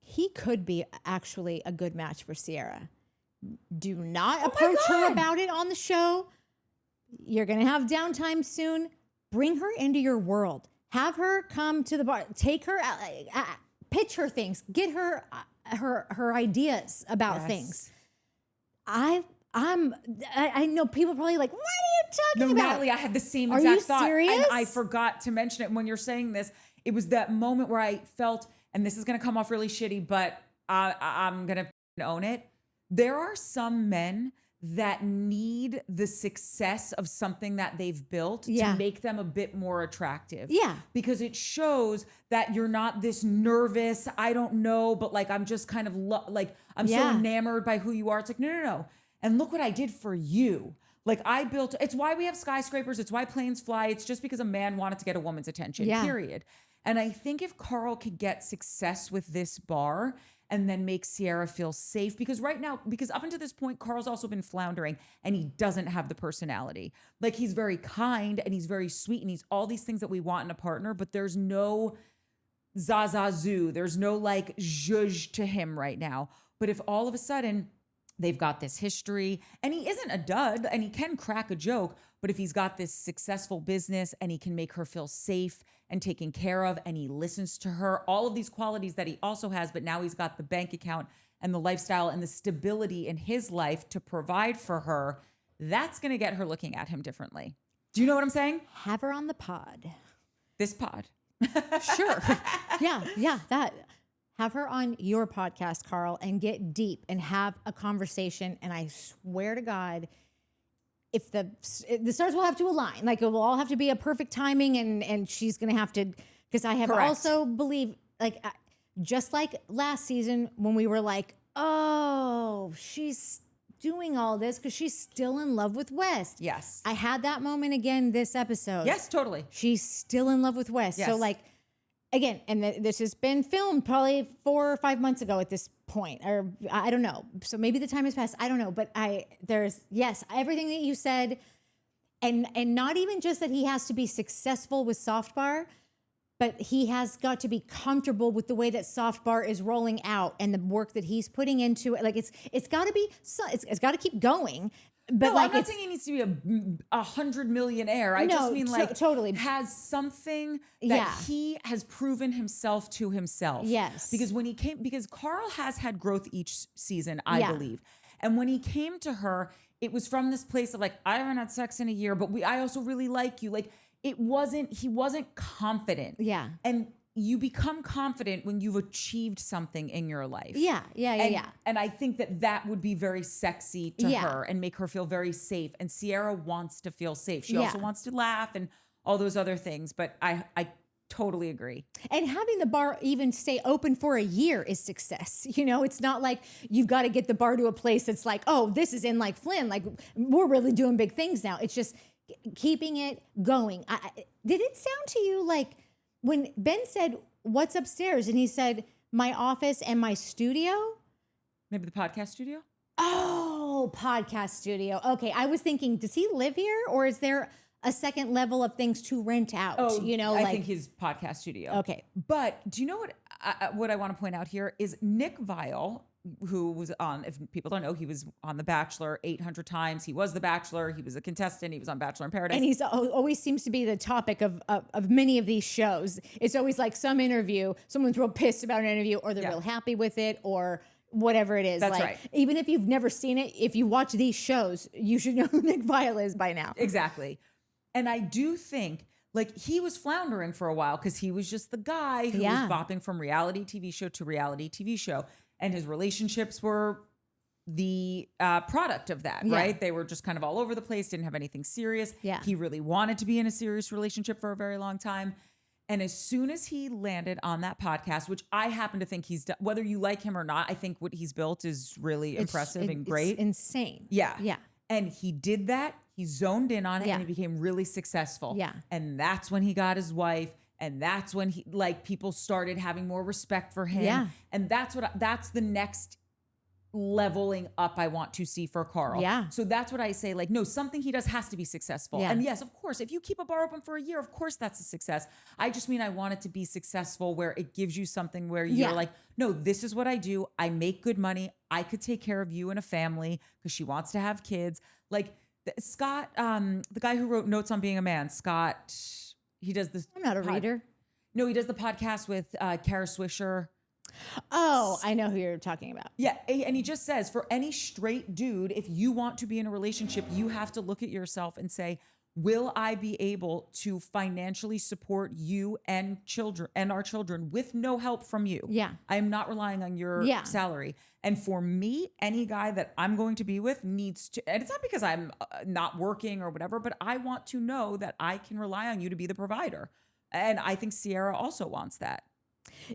he could be actually a good match for Ciara. Do not approach her about it on the show. You're going to have downtime soon. Bring her into your world. Have her come to the bar. Take her, pitch her things. Get her her ideas about things. I know people probably like, what are you talking about? Natalie, I had the same exact thought. Serious? And I forgot to mention it. And when you're saying this, it was that moment where I felt, and this is going to come off really shitty, but I'm going to own it. There are some men that need the success of something that they've built to make them a bit more attractive. Yeah. Because it shows that you're not this nervous, I don't know, but like, I'm just kind of I'm so enamored by who you are. It's like, no. And look what I did for you. Like I built, it's why we have skyscrapers. It's why planes fly. It's just because a man wanted to get a woman's attention, period. And I think if Carl could get success with this bar and then make Ciara feel safe, because right now, because up until this point, Carl's also been floundering and he doesn't have the personality. Like he's very kind and he's very sweet and he's all these things that we want in a partner, but there's no zazazoo. There's no like zhuzh to him right now. But if all of a sudden they've got this history and he isn't a dud and he can crack a joke, but if he's got this successful business and he can make her feel safe and taken care of and he listens to her, all of these qualities that he also has, but now he's got the bank account and the lifestyle and the stability in his life to provide for her, that's going to get her looking at him differently. Do you know what I'm saying? Have her on the pod. This pod. Sure. Yeah, that. Have her on your podcast, Carl, and get deep and have a conversation. And I swear to God, if the stars will have to align, like it will all have to be a perfect timing, and she's going to have to, because I have also believed, like, just like last season when we were like, oh, she's doing all this because she's still in love with West. Yes. I had that moment again this episode. Yes, totally. She's still in love with West. Yes. So like, again, and this has been filmed probably 4 or 5 months ago at this point, or I don't know. So maybe the time has passed. I don't know. But there's everything that you said, and not even just that he has to be successful with Soft Bar, but he has got to be comfortable with the way that Soft Bar is rolling out and the work that he's putting into it. Like it's got to be, it's got to keep going. But no, like, I'm not saying he needs to be a 100 millionaire. I just mean like totally has something that he has proven himself to himself. Yes. Because Carl has had growth each season, I believe. And when he came to her, it was from this place of like, I haven't had sex in a year, but I also really like you. Like he wasn't confident. Yeah. And you become confident when you've achieved something in your life. Yeah. And I think that would be very sexy to her and make her feel very safe. And Ciara wants to feel safe. She also wants to laugh and all those other things. But I totally agree. And having the bar even stay open for a year is success. You know, it's not like you've got to get the bar to a place that's like, oh, this is in like Flynn. Like we're really doing big things now. It's just keeping it going. Did it sound to you like when Ben said, what's upstairs? And he said, my office and my studio? Maybe the podcast studio? Oh, podcast studio. Okay. I was thinking, does he live here or is there a second level of things to rent out? Oh, I like, think his podcast studio. Okay. But do you know what I want to point out here is Nick Viall, who was on, if people don't know, he was on The Bachelor 800 times. He was The Bachelor. He was a contestant. He was on Bachelor in Paradise. And he's always seems to be the topic of many of these shows. It's always like some interview, someone's real pissed about an interview or they're real happy with it or whatever it is. That's like, right. Even if you've never seen it, if you watch these shows, you should know who Nick Viall is by now. Exactly. And I do think like he was floundering for a while because he was just the guy who was bopping from reality TV show to reality TV show. And his relationships were the product of that, right? They were just kind of all over the place, didn't have anything serious. Yeah. He really wanted to be in a serious relationship for a very long time. And as soon as he landed on that podcast, which I happen to think he's done, whether you like him or not, I think what he's built is really impressive and great. It's insane. Yeah. Yeah. And he did that. He zoned in on it and he became really successful. Yeah. And that's when he got his wife. And that's when he people started having more respect for him. Yeah. And that's the next leveling up I want to see for Carl. Yeah. So that's what I say. Like, no, something he does has to be successful. Yeah. And yes, of course, if you keep a bar open for a year, of course that's a success. I just mean I want it to be successful where it gives you something where you're like, no, this is what I do. I make good money. I could take care of you and a family because she wants to have kids. Like Scott, the guy who wrote Notes on Being a Man, Scott. He does this. I'm not a reader. No, he does the podcast with Kara Swisher. Oh, I know who you're talking about. Yeah. And he just says for any straight dude, if you want to be in a relationship, you have to look at yourself and say, will I be able to financially support you and our children with no help from you? Yeah. I am not relying on your salary. And for me, any guy that I'm going to be with needs to, and it's not because I'm not working or whatever, but I want to know that I can rely on you to be the provider. And I think Ciara also wants that.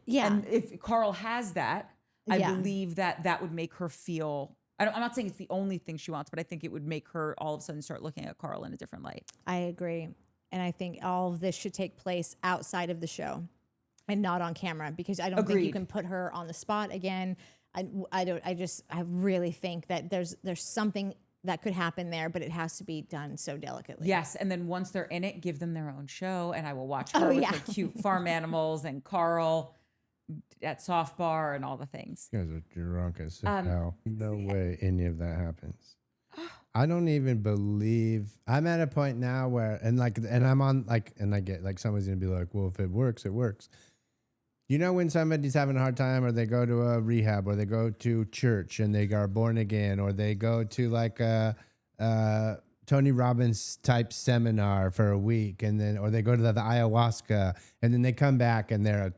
Yeah. And if Carl has that, I believe that would make her feel, I'm not saying it's the only thing she wants, but I think it would make her all of a sudden start looking at Carl in a different light. I agree. And I think all of this should take place outside of the show and not on camera because I don't think you can put her on the spot again. I really think that there's something that could happen there, but it has to be done so delicately. Yes. And then once they're in it, give them their own show. And I will watch her with her cute farm animals and Carl at Soft Bar and all the things. You guys are drunk as hell. No way any of that happens. I don't even believe I'm at a point now where, and I'm on and I get somebody's going to be like, well, if it works, it works. You know, when somebody's having a hard time or they go to a rehab or they go to church and they are born again or they go to like a Tony Robbins type seminar for a week and then, or they go to the ayahuasca and then they come back and they're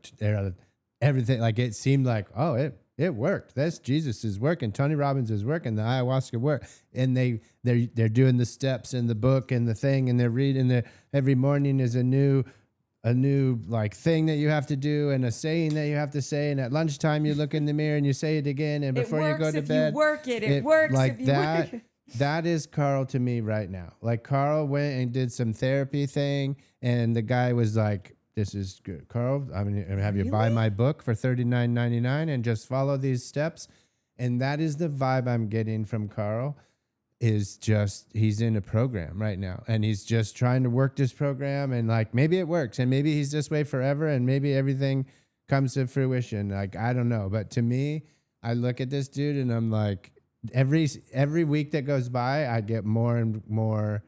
everything. Like it seemed like, oh, it worked. That's Jesus is working. Tony Robbins is working. The ayahuasca worked. And they're doing the steps in the book and the thing and they're reading every morning is a new like thing that you have to do and a saying that you have to say, and at lunchtime you look in the mirror and you say it again, and before you go to bed, you work it works like if you that. work. That is Carl to me right now. Like Carl went and did some therapy thing, and the guy was like, "This is good, Carl. I'm gonna have you buy my book for $39.99 and just follow these steps." And that is the vibe I'm getting from Carl. is just, he's in a program right now and he's just trying to work this program, and like maybe it works and maybe he's this way forever and maybe everything comes to fruition. Like, I don't know. But to me, I look at this dude and I'm like, every week that goes by, I get more and more,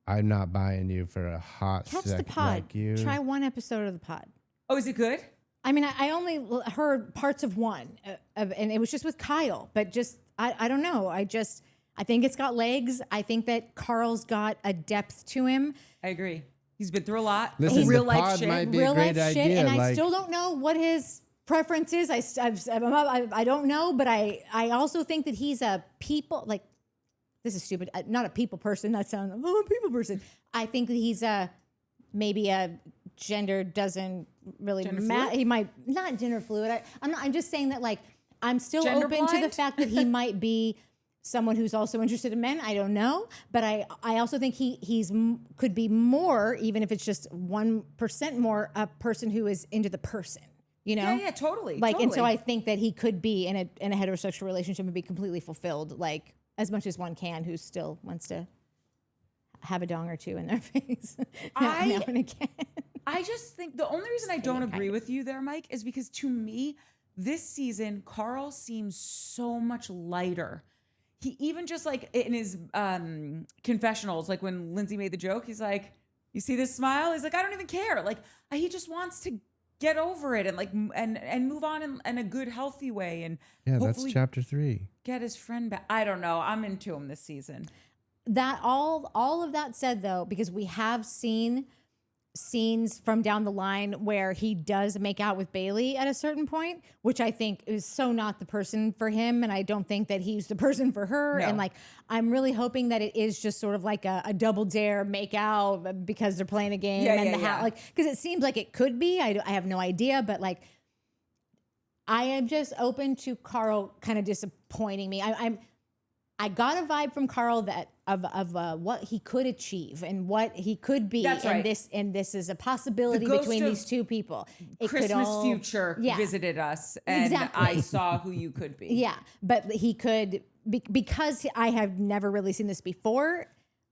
I'm not buying you for a hot Catch sec the pod. like you. Try one episode of the pod. Oh, is it good? I mean, I only heard parts of one, and it was just with Kyle. But just, I don't know. I think it's got legs. I think that Carl's got a depth to him. I agree. He's been through a lot. Listen, real the life pod shit. might be Real a great life shit, idea. and I like, still don't know what his preference is. I don't know, but I also think that he's a people, like, this is stupid. Not a people person. That sounds, I'm a people person. I think that he's maybe a gender doesn't really matter. He might not gender fluid. I'm just saying that, like, I'm still Gender open to the blind? fact that he might be someone who's also interested in men. I don't know, but I also think he's could be more, even if it's just 1% more, a person who is into the person. You know? Yeah, totally. Like, totally. and so I think that he could be in a heterosexual relationship and be completely fulfilled, like, as much as one can, who still wants to have a dong or two in their face now and again. I just think the only reason I don't agree with you there, Mike, is because to me, this season, Carl seems so much lighter. He even just like in his confessionals, like when Lindsay made the joke, he's like, you see this smile? He's like, I don't even care. Like, he just wants to get over it and like and move on in a good, healthy way. And yeah, that's chapter 3. Get his friend back. I don't know. I'm into him this season. That all of that said, though, because we have seen scenes from down the line where he does make out with Bailey at a certain point, which I think is so not the person for him, and I don't think that he's the person for her. No. And like, I'm really hoping that it is just sort of like a double dare make out because they're playing a game, like, because it seems like it could be. I have no idea, but like, I am just open to Carl kind of disappointing me. I got a vibe from Carl that of what he could achieve and what he could be. That's right. And this is a possibility between these two people. It Christmas future visited us, and I saw who you could be. Yeah, but he could, because I have never really seen this before.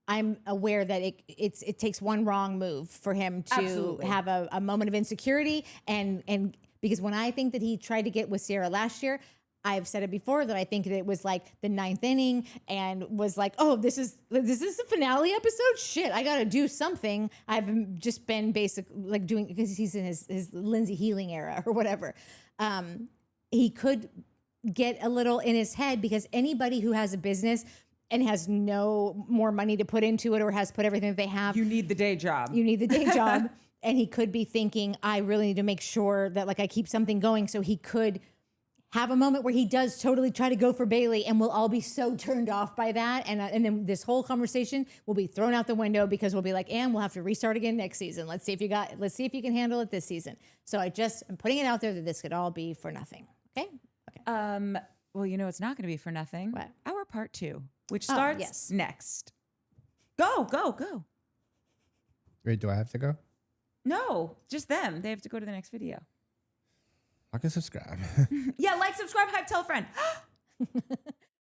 I'm aware that it takes one wrong move for him to have a moment of insecurity, and because when I think that he tried to get with Ciara last year, I've said it before that I think that it was like the 9th inning and was like, oh, this is the finale episode? Shit, I got to do something. I've just been like doing, because he's in his Lindsay healing era or whatever. He could get a little in his head, because anybody who has a business and has no more money to put into it or has put everything that they have. You need the day job. And he could be thinking, I really need to make sure that like I keep something going, so he could have a moment where he does totally try to go for Bailey, and we'll all be so turned off by that. And then this whole conversation will be thrown out the window, because we'll be like, and we'll have to restart again next season. Let's see if you can handle it this season. So I'm putting it out there that this could all be for nothing. Okay. Well, you know, it's not going to be for nothing. What? Our part 2, which starts next. Go. Wait, do I have to go? No, just them. They have to go to the next video. I can subscribe. Yeah, like, subscribe, hype, tell a friend.